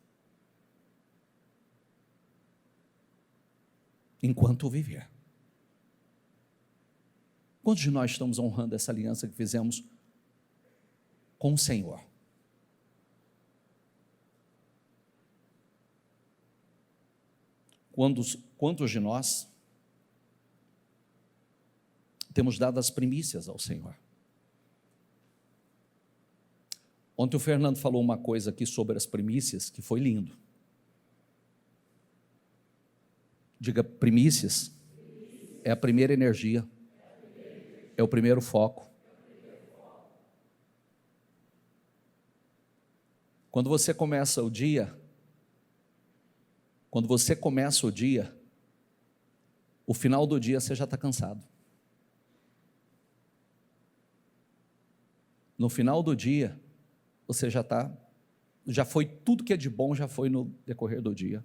Enquanto viver. Quantos de nós estamos honrando essa aliança que fizemos com o Senhor? Quantos de nós temos dado as primícias ao Senhor? Ontem o Fernando falou uma coisa aqui sobre as primícias, que foi lindo. Diga, primícias é a primeira energia, é o primeiro foco. Quando você começa o dia, o final do dia você já está cansado. No final do dia, você já foi tudo que é de bom, já foi no decorrer do dia.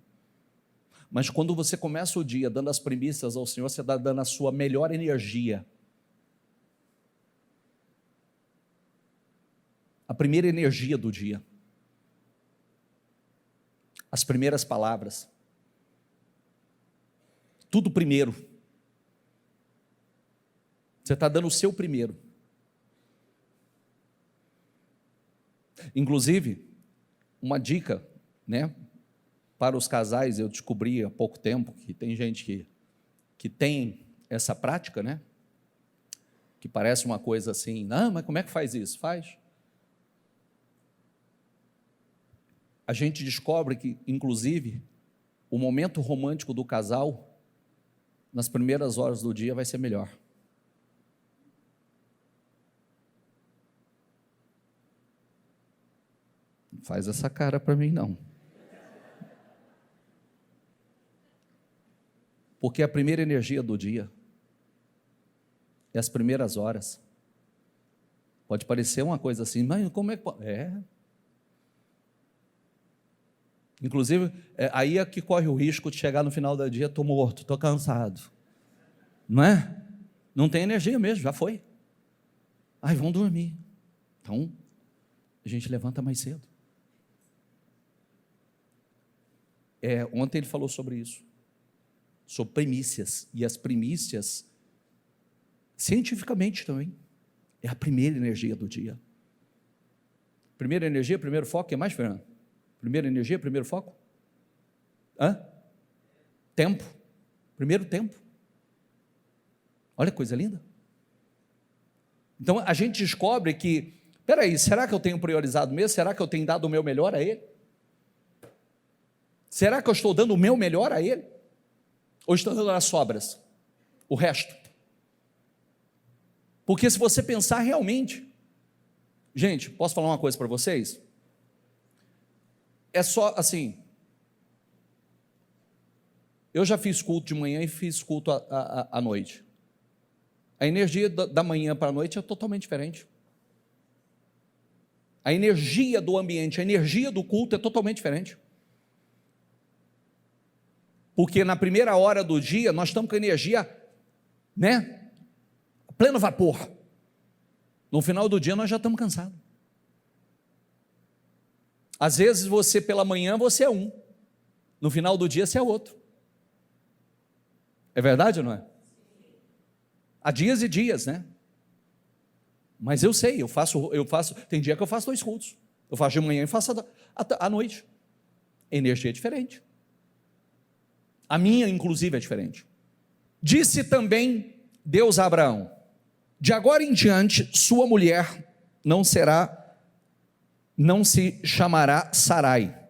Mas quando você começa o dia dando as primícias ao Senhor, você está dando a sua melhor energia. A primeira energia do dia. As primeiras palavras. Tudo primeiro. Você está dando o seu primeiro. Inclusive, uma dica, né, para os casais, eu descobri há pouco tempo que tem gente que tem essa prática, né, que parece uma coisa assim, não, mas como é que faz isso? Faz. A gente descobre que, inclusive, o momento romântico do casal, nas primeiras horas do dia, vai ser melhor. Não faz essa cara para mim, não. Porque a primeira energia do dia é as primeiras horas. Pode parecer uma coisa assim, mas como é que pode? Inclusive, aí é que corre o risco de chegar no final do dia, estou morto, estou cansado. Não é? Não tem energia mesmo, já foi. Ai, vão dormir. Então, a gente levanta mais cedo. Ontem ele falou sobre isso, sobre primícias, e as primícias, cientificamente também, é a primeira energia do dia. Primeira energia, primeiro foco, o que mais, Fernando? Primeira energia, primeiro foco? Tempo, primeiro tempo. Olha que coisa linda. Então a gente descobre que, peraí, será que eu tenho priorizado mesmo? Será que eu tenho dado o meu melhor a Ele? Será que eu estou dando o meu melhor a Ele? Ou estou dando as sobras? O resto? Porque se você pensar realmente, gente, posso falar uma coisa para vocês? É só assim, eu já fiz culto de manhã e fiz culto à noite. A energia da manhã para a noite é totalmente diferente. A energia do ambiente, a energia do culto é totalmente diferente. Porque na primeira hora do dia, nós estamos com energia, pleno vapor. No final do dia, nós já estamos cansados. Às vezes, você pela manhã, você é um. No final do dia, você é outro. É verdade ou não é? Há dias e dias, né? Mas eu sei, eu faço, tem dia que eu faço 2 cultos. Eu faço de manhã e faço à noite. A energia é diferente. A minha, inclusive, é diferente. Disse também Deus a Abraão: de agora em diante, sua mulher não se chamará Sarai.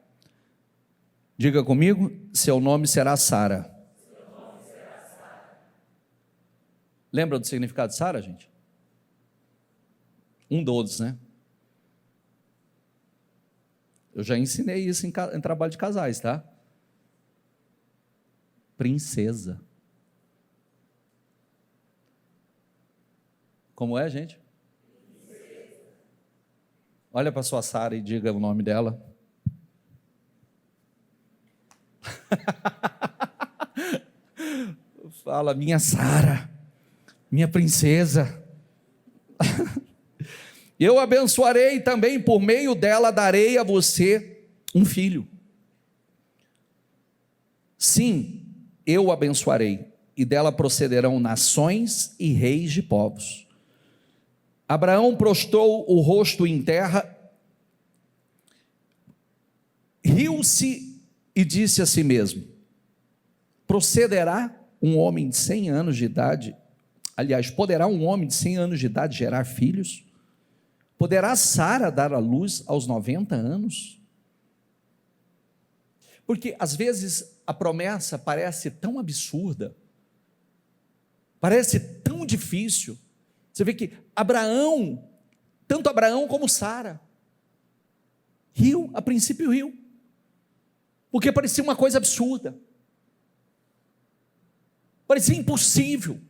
Diga comigo, seu nome será Sara. Lembra do significado de Sara, gente? 1,12, né? Eu já ensinei isso em trabalho de casais, tá? Princesa. Como é, gente? Olha para sua Sara e diga o nome dela. Fala, minha Sara, minha princesa. Eu abençoarei também, por meio dela darei a você um filho. Sim, eu abençoarei, e dela procederão nações e reis de povos. Abraão prostrou o rosto em terra, riu-se e disse a si mesmo: procederá um homem de 100 anos de idade, aliás, poderá um homem de 100 anos de idade gerar filhos? Poderá Sara dar à luz aos 90 anos? Porque às vezes a promessa parece tão absurda, parece tão difícil. Você vê que Abraão, tanto Abraão como Sara, riu, a princípio riu, porque parecia uma coisa absurda, parecia impossível.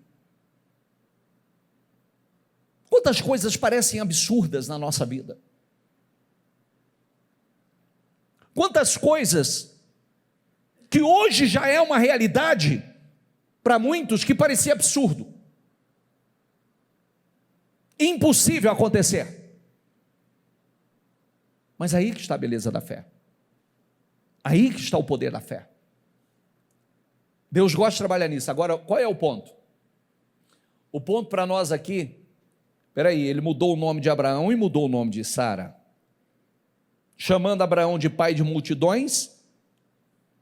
Quantas coisas parecem absurdas na nossa vida? Quantas coisas que hoje já é uma realidade para muitos que parecia absurdo, impossível acontecer. Mas aí que está a beleza da fé, aí que está o poder da fé. Deus gosta de trabalhar nisso. Agora, qual é o ponto? O ponto para nós aqui, ele mudou o nome de Abraão e mudou o nome de Sara, chamando Abraão de pai de multidões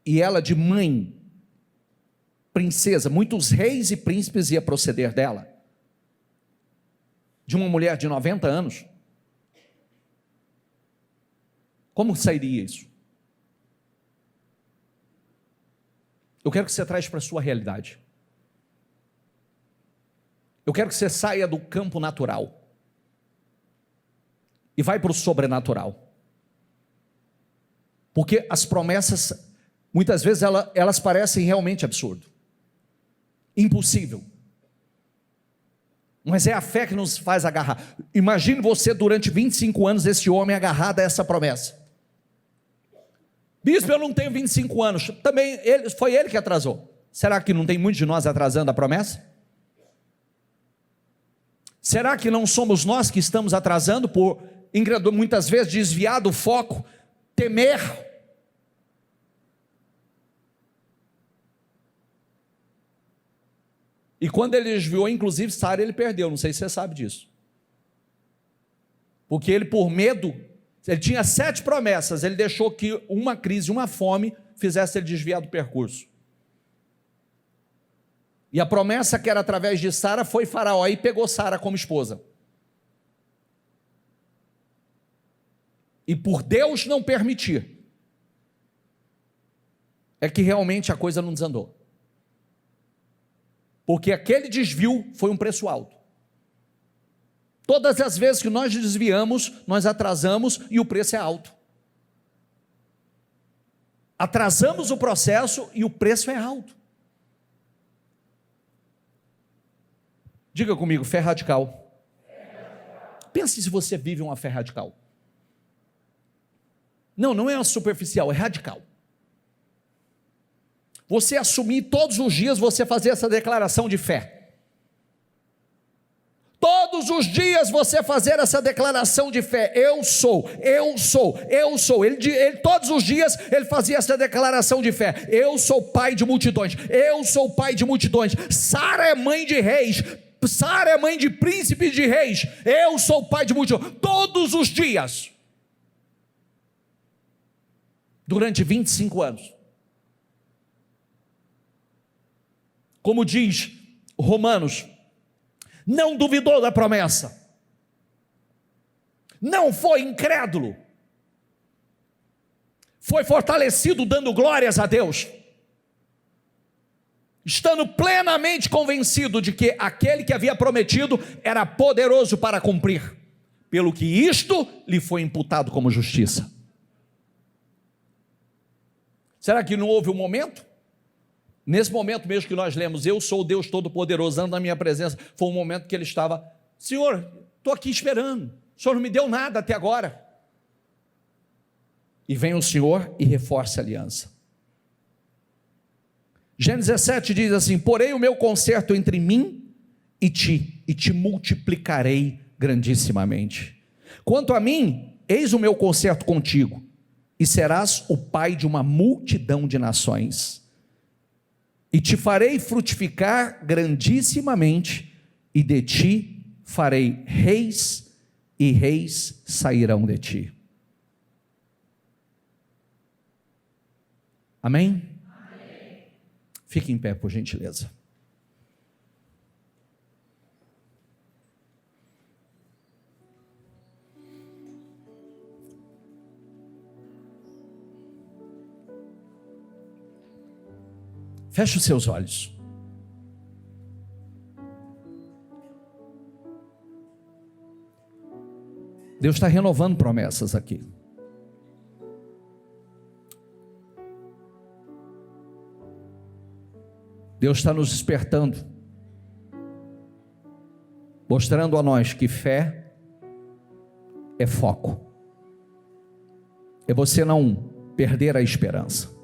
e ela de mãe, princesa. Muitos reis e príncipes iam proceder dela, de uma mulher de 90 anos. Como sairia isso? Eu quero que você traz para a sua realidade. Eu quero que você saia do campo natural e vai para o sobrenatural. Porque as promessas, muitas vezes, elas parecem realmente absurdo, impossível. Mas é a fé que nos faz agarrar. Imagine você durante 25 anos, esse homem agarrado a essa promessa. Bispo, eu não tenho 25 anos. Também foi ele que atrasou. Será que não tem muitos de nós atrasando a promessa? Será que não somos nós que estamos atrasando por, muitas vezes, desviar do foco, temer? E quando ele desviou, inclusive, Sara, ele perdeu, não sei se você sabe disso. Porque ele, por medo, ele tinha 7 promessas, ele deixou que uma crise, uma fome, fizesse ele desviar do percurso. E a promessa que era através de Sara foi Faraó, e pegou Sara como esposa. E por Deus não permitir, é que realmente a coisa não desandou. Porque aquele desvio foi um preço alto. Todas as vezes que nós desviamos, nós atrasamos e o preço é alto. Atrasamos o processo e o preço é alto. Diga comigo, fé radical. Pense se você vive uma fé radical. Não, não é superficial, é radical. Você assumir todos os dias, você fazer essa declaração de fé. Todos os dias você fazer essa declaração de fé. Eu sou, eu sou, eu sou. Todos os dias ele fazia essa declaração de fé. Eu sou pai de multidões. Eu sou pai de multidões. Sara é mãe de reis. Sara é mãe de príncipes de reis. Eu sou pai de multidões. Todos os dias. Durante 25 anos. Como diz Romanos, não duvidou da promessa, não foi incrédulo, foi fortalecido dando glórias a Deus, estando plenamente convencido de que aquele que havia prometido era poderoso para cumprir, pelo que isto lhe foi imputado como justiça. Será que não houve um momento? Nesse momento mesmo que nós lemos, eu sou o Deus Todo-Poderoso, ando na minha presença, foi um momento que ele estava, Senhor, estou aqui esperando, o Senhor não me deu nada até agora. E vem o Senhor e reforça a aliança. Gênesis 17 diz assim, porém o meu concerto entre mim e te multiplicarei grandissimamente. Quanto a mim, eis o meu concerto contigo, e serás o pai de uma multidão de nações. E te farei frutificar grandissimamente, e de ti farei reis, e reis sairão de ti. Amém? Amém. Fique em pé, por gentileza. Feche os seus olhos. Deus está renovando promessas aqui. Deus está nos despertando, mostrando a nós que fé é foco, é você não perder a esperança.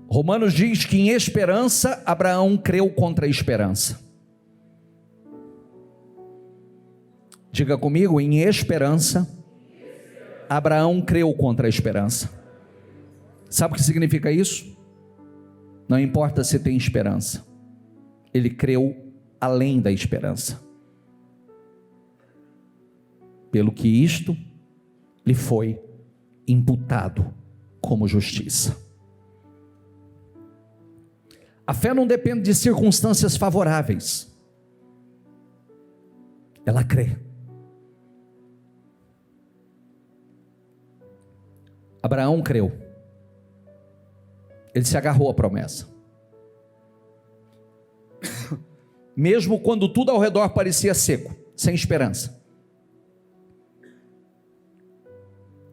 Romanos diz que em esperança Abraão creu contra a esperança. Diga comigo, em esperança Abraão creu contra a esperança. Sabe o que significa isso? Não importa se tem esperança, ele creu além da esperança, pelo que isto lhe foi imputado como justiça. A fé não depende de circunstâncias favoráveis, ela crê. Abraão creu, ele se agarrou à promessa, mesmo quando tudo ao redor parecia seco, sem esperança,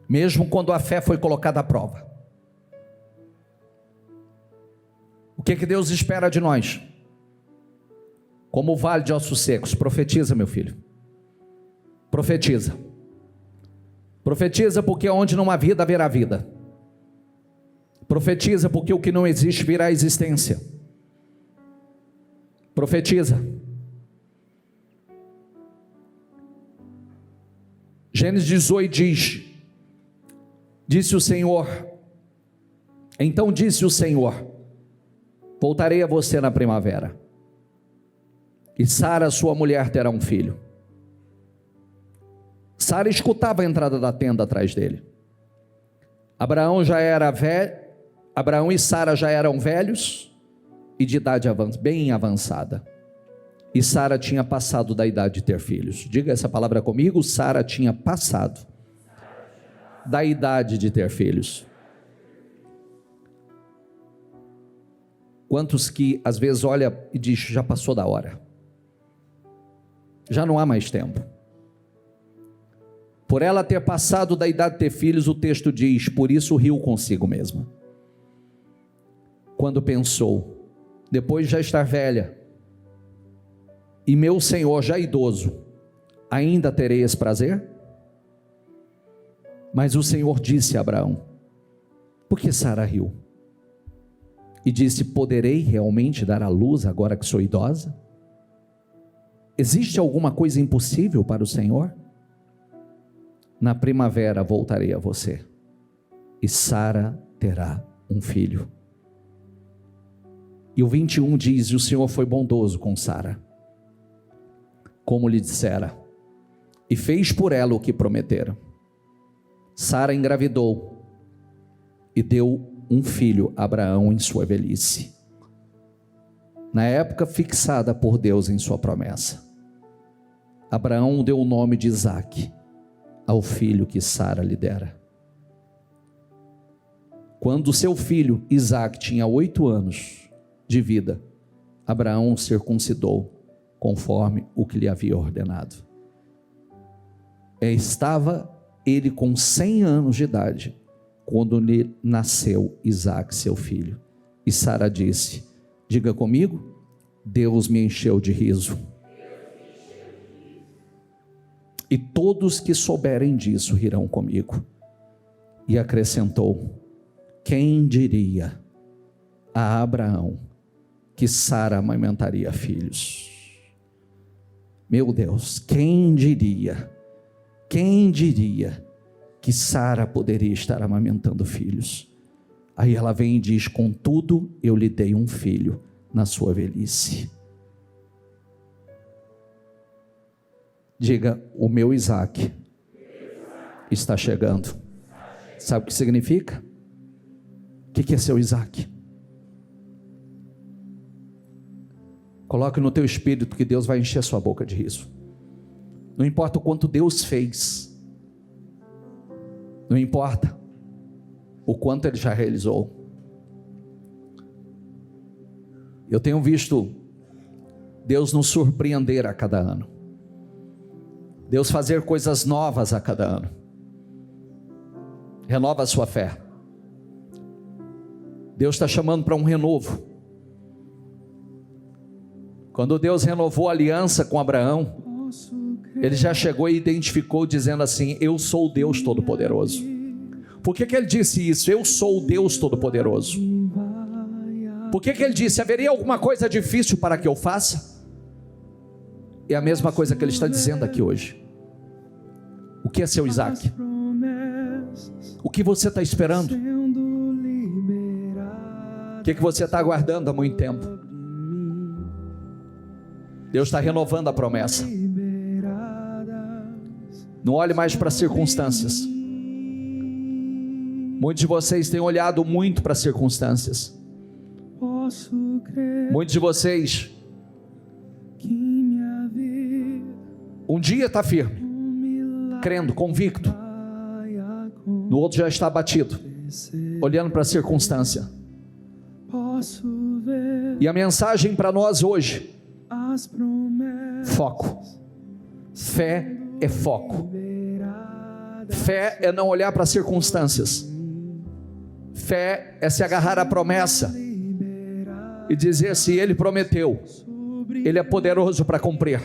mesmo quando a fé foi colocada à prova. O que Deus espera de nós? Como o vale de ossos secos. Profetiza, meu filho, profetiza. Profetiza, porque onde não há vida, haverá vida. Profetiza, porque o que não existe virá à existência. Profetiza. Gênesis 18 diz: disse o Senhor, então disse o Senhor: voltarei a você na primavera, e Sara, sua mulher, terá um filho. Sara escutava a entrada da tenda atrás dele. Abraão e Sara já eram velhos e de idade bem avançada. E Sara tinha passado da idade de ter filhos. Diga essa palavra comigo: Sara tinha passado da idade de ter filhos. Quantos que às vezes olha e diz: já passou da hora, já não há mais tempo. Por ela ter passado da idade de ter filhos, o texto diz: por isso riu consigo mesma, quando pensou: depois de já estar velha, e meu Senhor já idoso, ainda terei esse prazer? Mas o Senhor disse a Abraão: por que Sara riu? E disse: poderei realmente dar à luz agora que sou idosa? Existe alguma coisa impossível para o Senhor? Na primavera voltarei a você, e Sara terá um filho. E o 21 diz: e o Senhor foi bondoso com Sara, como lhe dissera, e fez por ela o que prometera. Sara engravidou e deu um filho a Abraão em sua velhice, na época fixada por Deus em sua promessa. Abraão deu o nome de Isaque ao filho que Sara lhe dera. Quando seu filho Isaque tinha 8 anos de vida, Abraão o circuncidou, conforme o que lhe havia ordenado. Estava ele com 100 anos de idade, quando lhe nasceu Isaque, seu filho. E Sara disse: diga comigo: Deus me encheu de riso. E todos que souberem disso rirão comigo. E acrescentou: quem diria a Abraão que Sara amamentaria filhos? Meu Deus, quem diria que Sara poderia estar amamentando filhos? Aí ela vem e diz: contudo eu lhe dei um filho na sua velhice. Diga: o meu Isaque está chegando. Sabe o que significa? O que é seu Isaque? Coloque no teu espírito que Deus vai encher a sua boca de riso. Não importa o quanto Deus fez, não importa o quanto Ele já realizou. Eu tenho visto Deus nos surpreender a cada ano, Deus fazer coisas novas a cada ano. Renova a sua fé. Deus está chamando para um renovo. Quando Deus renovou a aliança com Abraão, Ele já chegou e identificou dizendo assim: eu sou o Deus Todo-Poderoso. Por que Ele disse isso? Eu sou o Deus Todo-Poderoso. Por que Ele disse: haveria alguma coisa difícil para que eu faça? É a mesma coisa que Ele está dizendo aqui hoje. O que é seu Isaque? O que você está esperando? O que você está aguardando há muito tempo? Deus está renovando a promessa. Não olhe mais para as circunstâncias. Muitos de vocês têm olhado muito para as circunstâncias. Muitos de vocês um dia está firme, crendo, convicto. No outro já está abatido, olhando para a circunstância. E a mensagem para nós hoje: foco. Fé é foco. Fé é não olhar para as circunstâncias. Fé é se agarrar à promessa e dizer: se Ele prometeu, Ele é poderoso para cumprir.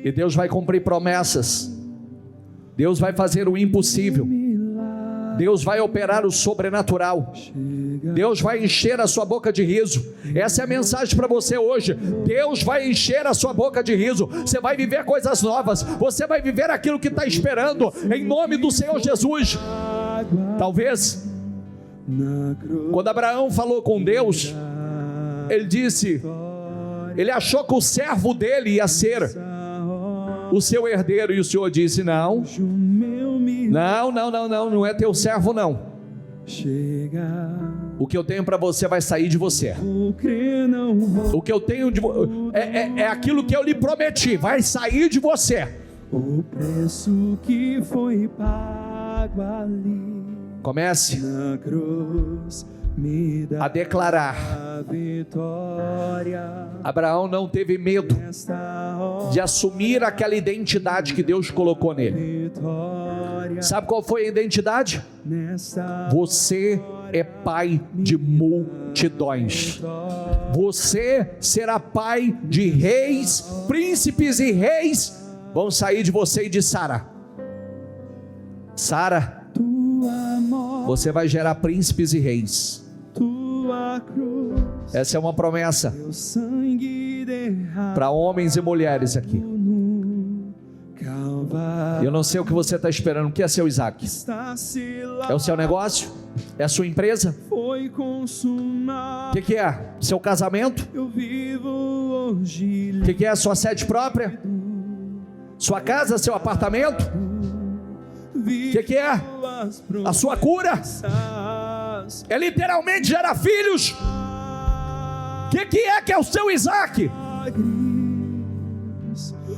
E Deus vai cumprir promessas. Deus vai fazer o impossível. Deus vai operar o sobrenatural. Deus vai encher a sua boca de riso. Essa é a mensagem para você hoje. Deus vai encher a sua boca de riso. Você vai viver coisas novas. Você vai viver aquilo que está esperando, em nome do Senhor Jesus. Talvez, quando Abraão falou com Deus, ele disse, ele achou que o servo dele ia ser o seu herdeiro, e o Senhor disse, não é teu servo não. O que eu tenho para você vai sair de você. O que eu tenho é aquilo que eu lhe prometi, vai sair de você. O preço que foi pago ali. Comece a declarar. Abraão não teve medo de assumir aquela identidade que Deus colocou nele. Sabe qual foi a identidade? Você é pai de multidões. Você será pai de reis, príncipes e reis vão sair de você e de Sara. Sara, você vai gerar príncipes e reis. Essa é uma promessa para homens e mulheres aqui. Eu não sei o que você está esperando. O que é seu Isaac? É o seu negócio? É a sua empresa? O que é? Seu casamento? O que é a sua sede própria? Sua casa? Seu apartamento? O que é? A sua cura? É literalmente gerar filhos. O que é o seu Isaac?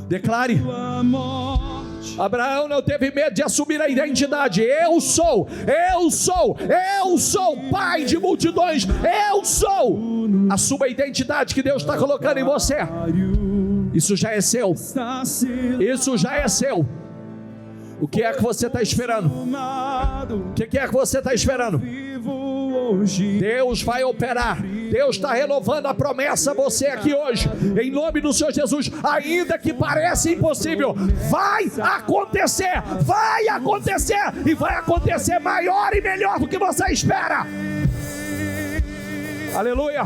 Declare. Abraão não teve medo de assumir a identidade. Eu sou pai de multidões. Eu sou. Assuma a identidade que Deus está colocando em você. Isso já é seu. Isso já é seu. O que é que você está esperando? O que é que você está esperando? Deus vai operar. Deus está renovando a promessa a você aqui hoje, em nome do Senhor Jesus. Ainda que pareça impossível, vai acontecer e vai acontecer maior e melhor do que você espera. Aleluia.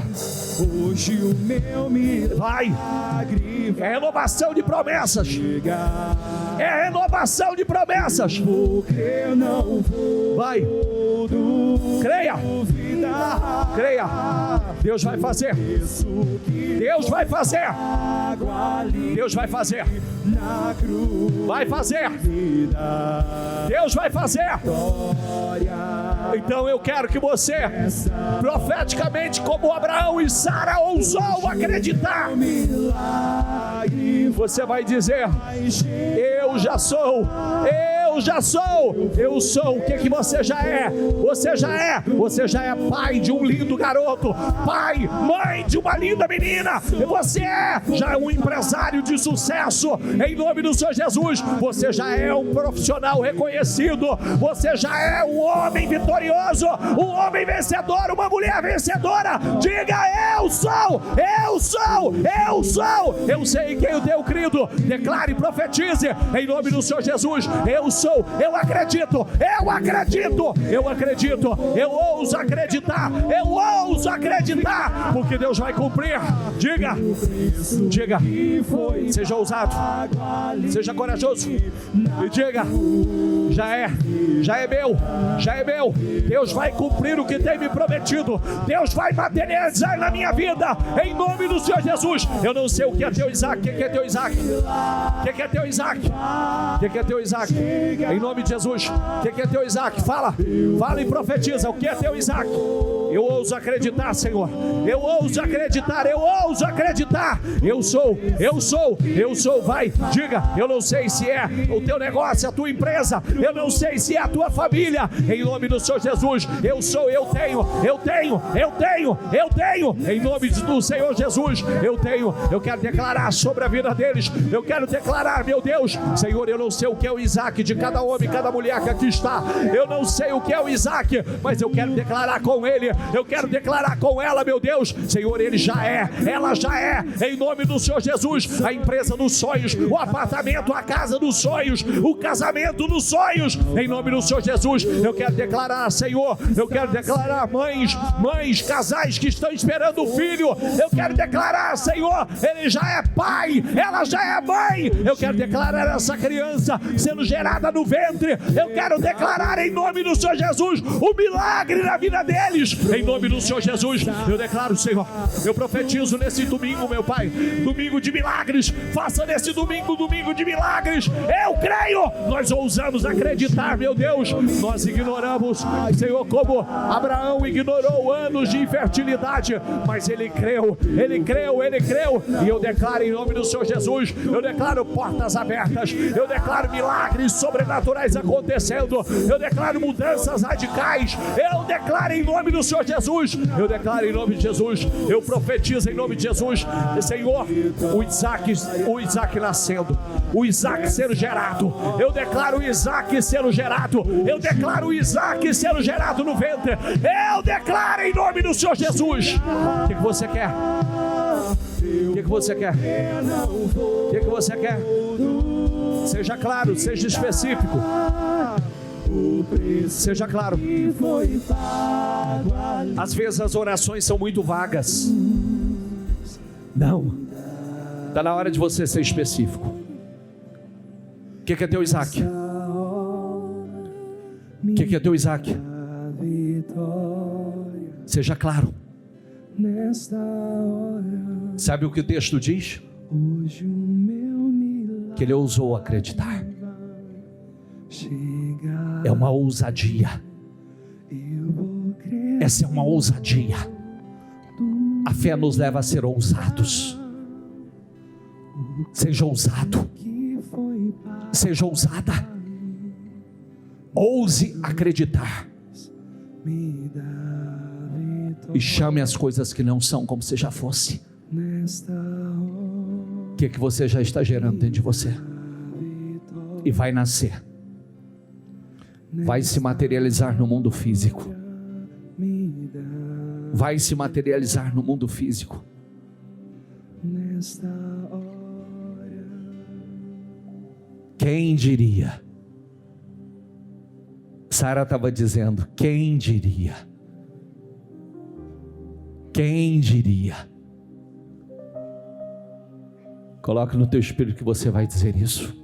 Hoje o meu milagre é renovação de promessas. É renovação de promessas. Vai. Creia. Deus vai fazer. Deus vai fazer. Deus vai fazer. Vai fazer. Deus vai fazer. Então eu quero que você, profeticamente, como Abraão e Sara ousou acreditar, você vai dizer: eu já sou. Eu sou. O que você já é? Você já é pai de um lindo garoto, pai, mãe de uma linda menina. Você já é um empresário de sucesso, em nome do Senhor Jesus. Você já é um profissional reconhecido. Você já é um homem vitorioso, um homem vencedor, uma mulher vencedora. Diga: eu sou. Eu sei quem eu tenho crido. Declare e profetize em nome do Senhor Jesus. Eu sou. Eu acredito. Eu ouso acreditar. Porque Deus vai cumprir. Diga. Seja ousado. Seja corajoso. E diga: já é meu. Deus vai cumprir o que tem me prometido. Deus vai materializar na minha vida, em nome do Senhor Jesus. Eu não sei o que é teu Isaac. O que é teu Isaac? Em nome de Jesus. O que é teu Isaac? Fala e profetiza. O que é teu Isaac? Eu ouso acreditar, Senhor. Eu ouso acreditar. Eu sou. Vai, diga: eu não sei se é o teu negócio, a tua empresa. Eu não sei se é a tua família. Em nome do Senhor Jesus. Eu sou, eu tenho. Em nome do Senhor Jesus. Eu quero declarar sobre a vida deles. Eu quero declarar, meu Deus, Senhor, eu não sei o que é o Isaac de cada homem, cada mulher que aqui está. Eu não sei o que é o Isaac, mas eu quero declarar com ele Eu quero declarar com ela, meu Deus, Senhor, ele já é, ela já é, em nome do Senhor Jesus, a empresa dos sonhos, o apartamento, a casa dos sonhos, o casamento dos sonhos, em nome do Senhor Jesus. Eu quero declarar, Senhor, eu quero declarar mães, casais que estão esperando o filho, eu quero declarar, Senhor, ele já é pai, ela já é mãe, eu quero declarar essa criança sendo gerada no ventre, eu quero declarar em nome do Senhor Jesus o milagre na vida deles, em nome do Senhor Jesus. Eu declaro, Senhor, eu profetizo nesse domingo, meu Pai, domingo de milagres. Faça nesse domingo de milagres. Eu creio. Nós ousamos acreditar, meu Deus. Nós ignoramos, Senhor, como Abraão ignorou anos de infertilidade, mas ele creu. E eu declaro em nome do Senhor Jesus, eu declaro portas abertas, eu declaro milagres sobrenaturais acontecendo, eu declaro mudanças radicais, eu declaro em nome do Senhor Jesus, eu declaro em nome de Jesus, eu profetizo em nome de Jesus, Senhor, o Isaac nascendo, o Isaac sendo gerado, eu declaro o Isaac sendo gerado, eu declaro o Isaac sendo gerado no ventre, eu declaro em nome do Senhor Jesus. O que você quer? O que você quer? O que você quer? Seja claro, seja específico. Seja claro. Às vezes as orações são muito vagas. Não. Está na hora de você ser específico. O que é teu Isaac? O que é teu Isaac? Seja claro. Sabe o que o texto diz? Que ele ousou acreditar. É uma ousadia. Essa é uma ousadia. A fé nos leva a ser ousados. Seja ousado. Seja ousada. Ouse acreditar. E chame as coisas que não são como se já fosse. O que você já está gerando dentro de você? E vai nascer. Vai se materializar no mundo físico. Vai se materializar no mundo físico. Quem diria? Sara estava dizendo, quem diria? Quem diria? Coloque no teu espírito que você vai dizer isso.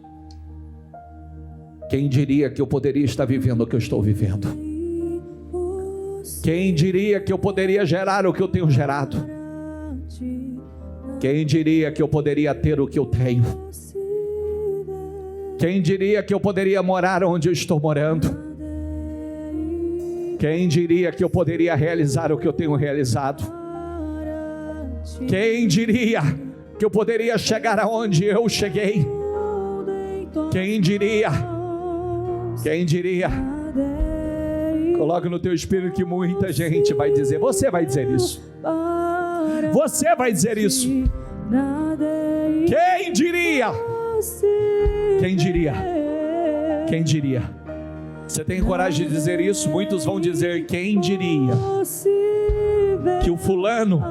Quem diria que eu poderia estar vivendo o que eu estou vivendo? Quem diria que eu poderia gerar o que eu tenho gerado? Quem diria que eu poderia ter o que eu tenho? Quem diria que eu poderia morar onde eu estou morando? Quem diria que eu poderia realizar o que eu tenho realizado? Quem diria que eu poderia chegar aonde eu cheguei? Quem diria? Quem diria? Coloque no teu espírito que muita gente vai dizer. Você vai dizer isso. Você vai dizer isso. Quem diria? Quem diria? Quem diria? Você tem coragem de dizer isso? Muitos vão dizer, quem diria que o fulano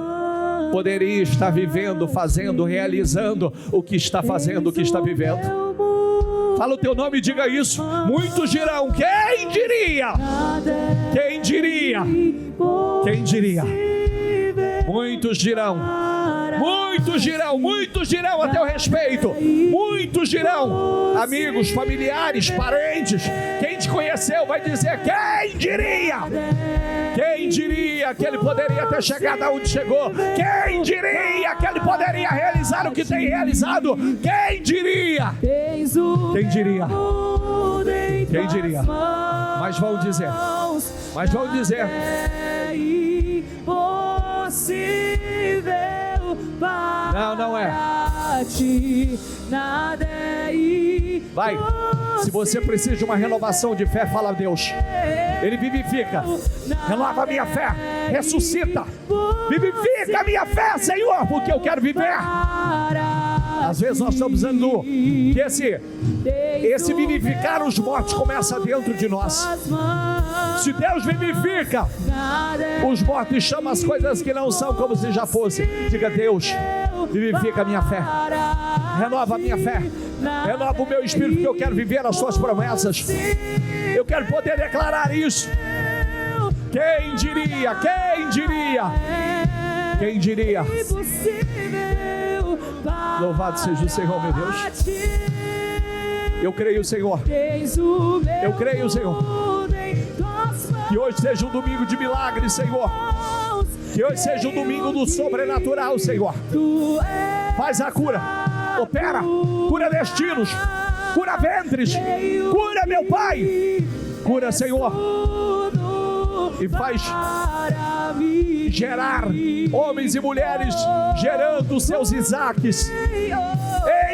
poderia estar vivendo, fazendo, realizando o que está fazendo, o que está vivendo. Fala o teu nome e diga isso. Muitos dirão, quem diria? Quem diria? Quem diria? Muitos dirão. Muitos dirão a teu respeito. Muitos dirão, amigos, familiares, parentes. Quem te conheceu vai dizer, quem diria? Quem diria que ele poderia ter chegado aonde chegou? Quem diria que ele poderia realizar o que tem realizado? Quem diria? Quem diria? Quem diria? Mas vão dizer. Não é. Vai. Se você precisa de uma renovação de fé, fala a Deus. Ele vivifica. Renova a minha fé. Ressuscita. Vivifica a minha fé, Senhor, porque eu quero viver. Às vezes nós estamos dizendo que esse vivificar os mortos começa dentro de nós. Se Deus vivifica os mortos e chama as coisas que não são como se já fossem, diga: Deus, vivifica a minha fé, renova a minha fé, renova o meu espírito, porque eu quero viver as suas promessas, eu quero poder declarar isso. Quem diria, quem diria, quem diria? Louvado seja o Senhor, meu Deus. Eu creio, Senhor. Eu creio, Senhor. Que hoje seja um domingo de milagres, Senhor. Que hoje seja um domingo do sobrenatural, Senhor. Faz a cura, opera, cura destinos, cura ventres, cura, meu Pai. Cura, Senhor. E faz gerar homens e mulheres gerando seus Isaques.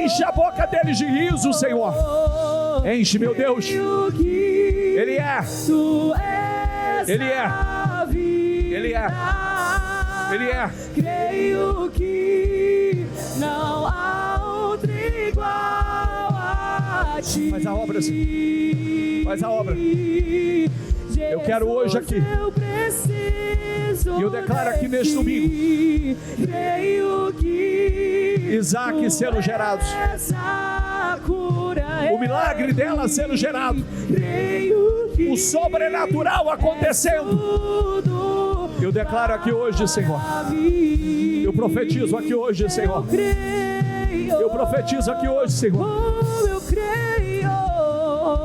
Enche a boca deles de riso, Senhor. Enche, meu Deus. Ele é. Ele é. Ele é. Ele é.
Creio que não há outro igual a ti.
Faz a obra, Senhor. Faz a obra. Eu quero hoje aqui, e eu declaro aqui neste domingo, Isaque sendo gerados, o milagre dela sendo gerado, o sobrenatural acontecendo. Eu declaro aqui hoje, Senhor. Eu profetizo aqui hoje, Senhor. Eu profetizo aqui hoje, Senhor.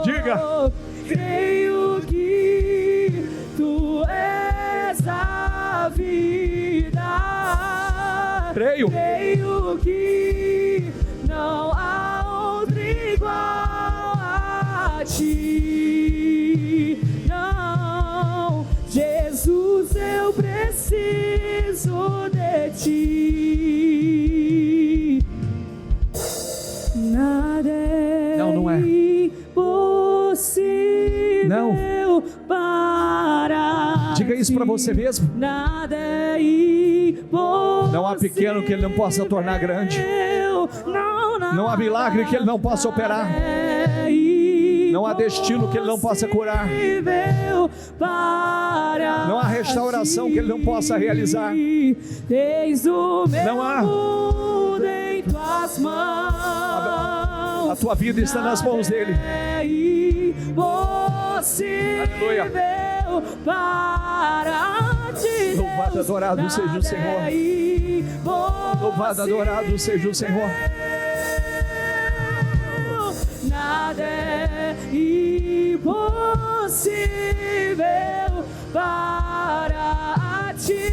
Diga:
creio que tu és a vida.
Creio.
Creio que não há outro igual a ti. Não, Jesus, eu preciso de ti. Nada é.
Não é.
Não. Para
diga isso para você mesmo.
Nada é impossível.
Não há pequeno que Ele não possa tornar grande. Não há milagre que Ele não possa operar. Não há destino que Ele não possa curar. Não há restauração que Ele não possa realizar. Não há. A tua vida está nas mãos dEle. Aleluia. Louvado, adorado seja o Senhor. Louvado, adorado seja o Senhor.
Nada é impossível para ti.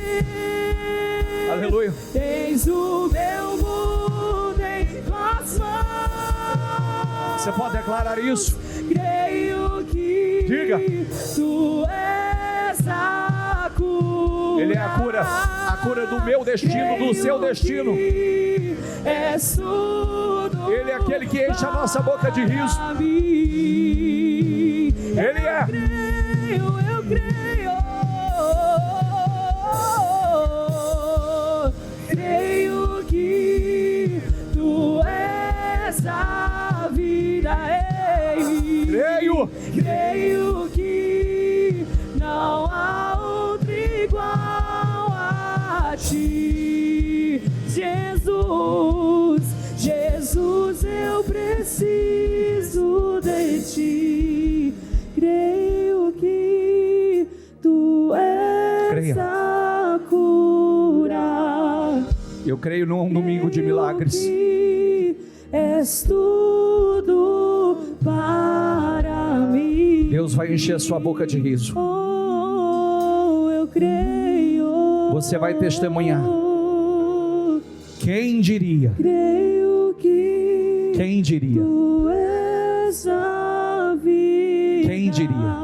Aleluia.
Tens o meu mundo em tuas mãos.
Você pode declarar isso?
Creio que
diga:
tu és a cura.
Ele é a cura do meu destino, do seu destino.
És tudo.
Ele é aquele que enche a nossa boca de riso. Ele é.
Eu creio. Creio que tu és a vida. Creio que não há outro igual a ti. Jesus, eu preciso de ti. Creio que tu és a cura.
Eu creio num domingo de milagres.
És tudo para mim.
Deus vai encher a sua boca de riso.
Eu creio.
Você vai testemunhar. Quem diria?
Creio que
quem diria?
Tu és a vida.
Quem diria?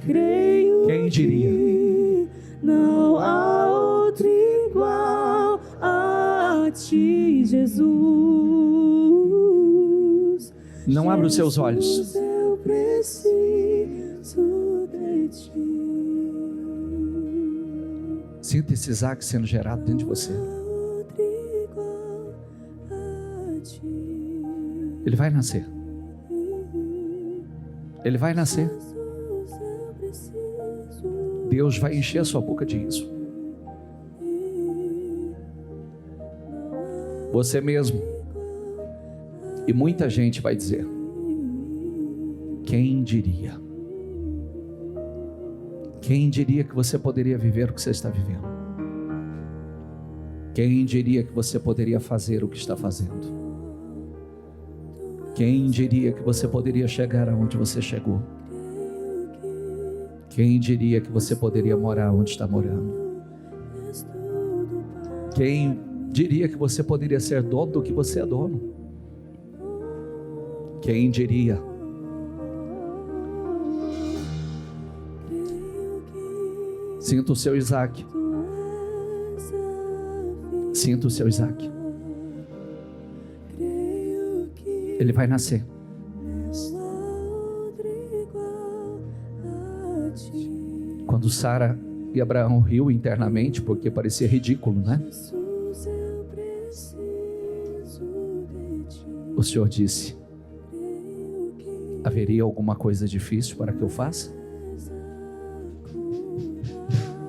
Creio
quem diria?
Que não há outro igual a ti, Jesus.
Não abra os seus olhos.
Eu preciso de ti.
Sinta esse Isaque sendo gerado dentro de você. Ele vai nascer. Ele vai nascer. Deus vai encher a sua boca de riso. Você mesmo. E muita gente vai dizer: quem diria? Quem diria que você poderia viver o que você está vivendo? Quem diria que você poderia fazer o que está fazendo? Quem diria que você poderia chegar aonde você chegou? Quem diria que você poderia morar onde está morando? Quem diria que você poderia ser dono do que você é dono? Quem diria? Sinta o seu Isaac. Sinta o seu Isaac. Ele vai nascer. Quando Sara e Abraão riu internamente, porque parecia ridículo, né? O Senhor disse: haveria alguma coisa difícil para que eu faça?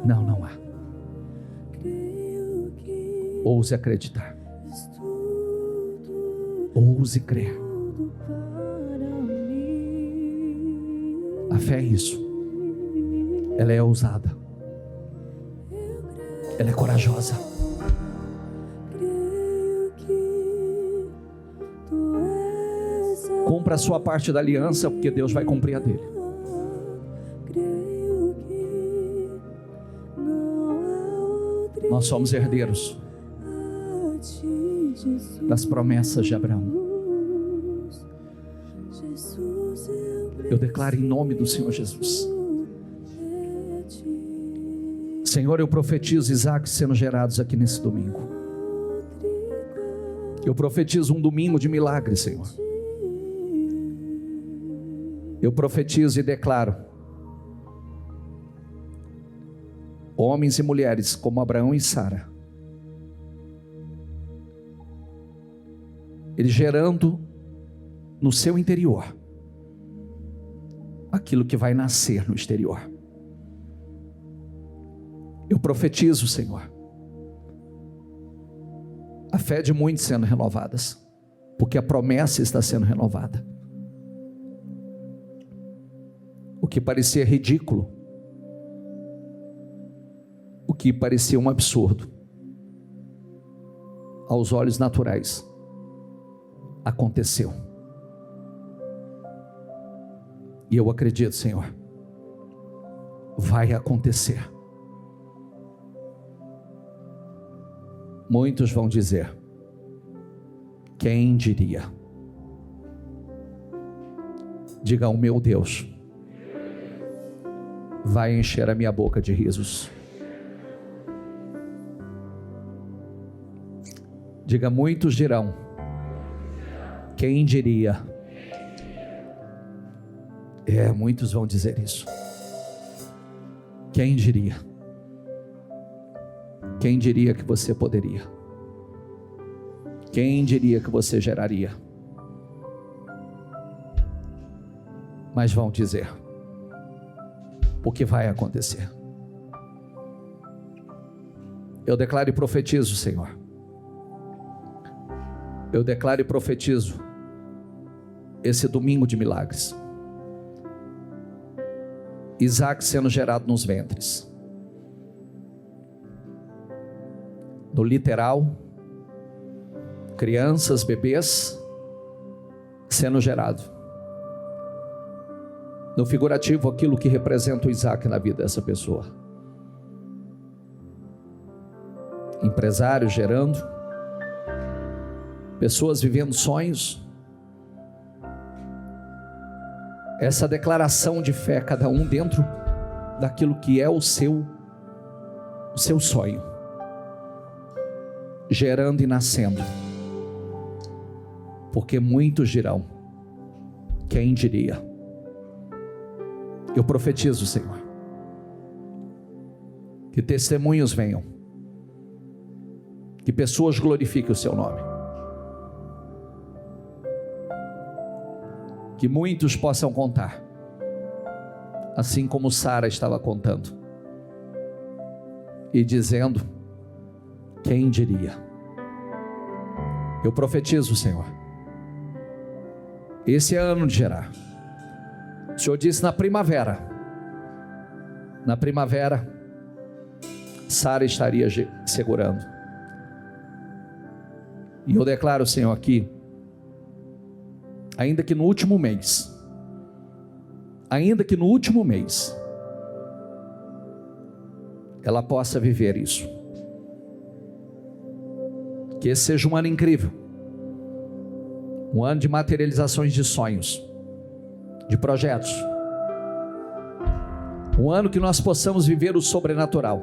Não, não há. Ouse acreditar. Ouse crer. A fé é isso. Ela é ousada. Ela é corajosa. Cumpra a sua parte da aliança, porque Deus vai cumprir a dele. Nós somos herdeiros das promessas de Abraão. Eu declaro em nome do Senhor Jesus. Senhor, eu profetizo Isaac sendo gerados aqui nesse domingo. Eu profetizo um domingo de milagres, Senhor. Eu profetizo e declaro homens e mulheres como Abraão e Sara, eles gerando no seu interior aquilo que vai nascer no exterior. Eu profetizo, Senhor, a fé de muitos sendo renovadas, porque a promessa está sendo renovada. O que parecia ridículo, o que parecia um absurdo, aos olhos naturais, aconteceu. E eu acredito, Senhor, vai acontecer. Muitos vão dizer: quem diria? Diga: o meu Deus vai encher a minha boca de risos. Diga: muitos dirão: quem diria? Muitos vão dizer isso. Quem diria? Quem diria que você poderia? Quem diria que você geraria? Mas vão dizer, porque vai acontecer. Eu declaro e profetizo, Senhor. Eu declaro e profetizo esse domingo de milagres. Isaac sendo gerado nos ventres. No literal, crianças, bebês sendo gerado. No figurativo, aquilo que representa o Isaac na vida dessa pessoa. Empresário gerando. Pessoas vivendo sonhos. Essa declaração de fé, cada um dentro daquilo que é o seu sonho, gerando e nascendo, porque muitos dirão, quem diria? Eu profetizo, Senhor, que testemunhos venham, que pessoas glorifiquem o seu nome, que muitos possam contar, assim como Sara estava contando, e dizendo: quem diria? Eu profetizo, Senhor, esse é ano de gerar. O Senhor disse na primavera, Sara estaria segurando. E eu declaro, Senhor, aqui, ainda que no último mês, ela possa viver isso. Que esse seja um ano incrível, um ano de materializações de sonhos, de projetos, um ano que nós possamos viver o sobrenatural,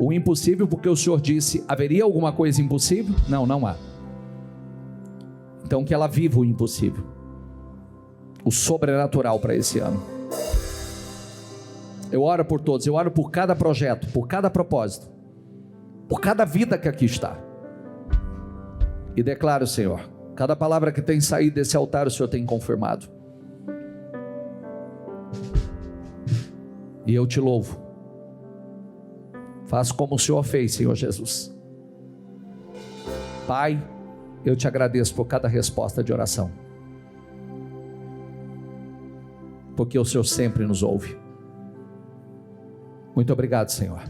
o impossível, porque o Senhor disse: haveria alguma coisa impossível? Não, não há. Então que ela viva o impossível, o sobrenatural para esse ano. Eu oro por todos, eu oro por cada projeto, por cada propósito, por cada vida que aqui está, e declaro, Senhor, cada palavra que tem saído desse altar, o Senhor tem confirmado, e eu te louvo. Faça como o Senhor fez, Senhor Jesus. Pai, eu te agradeço por cada resposta de oração, porque o Senhor sempre nos ouve. Muito obrigado, Senhor.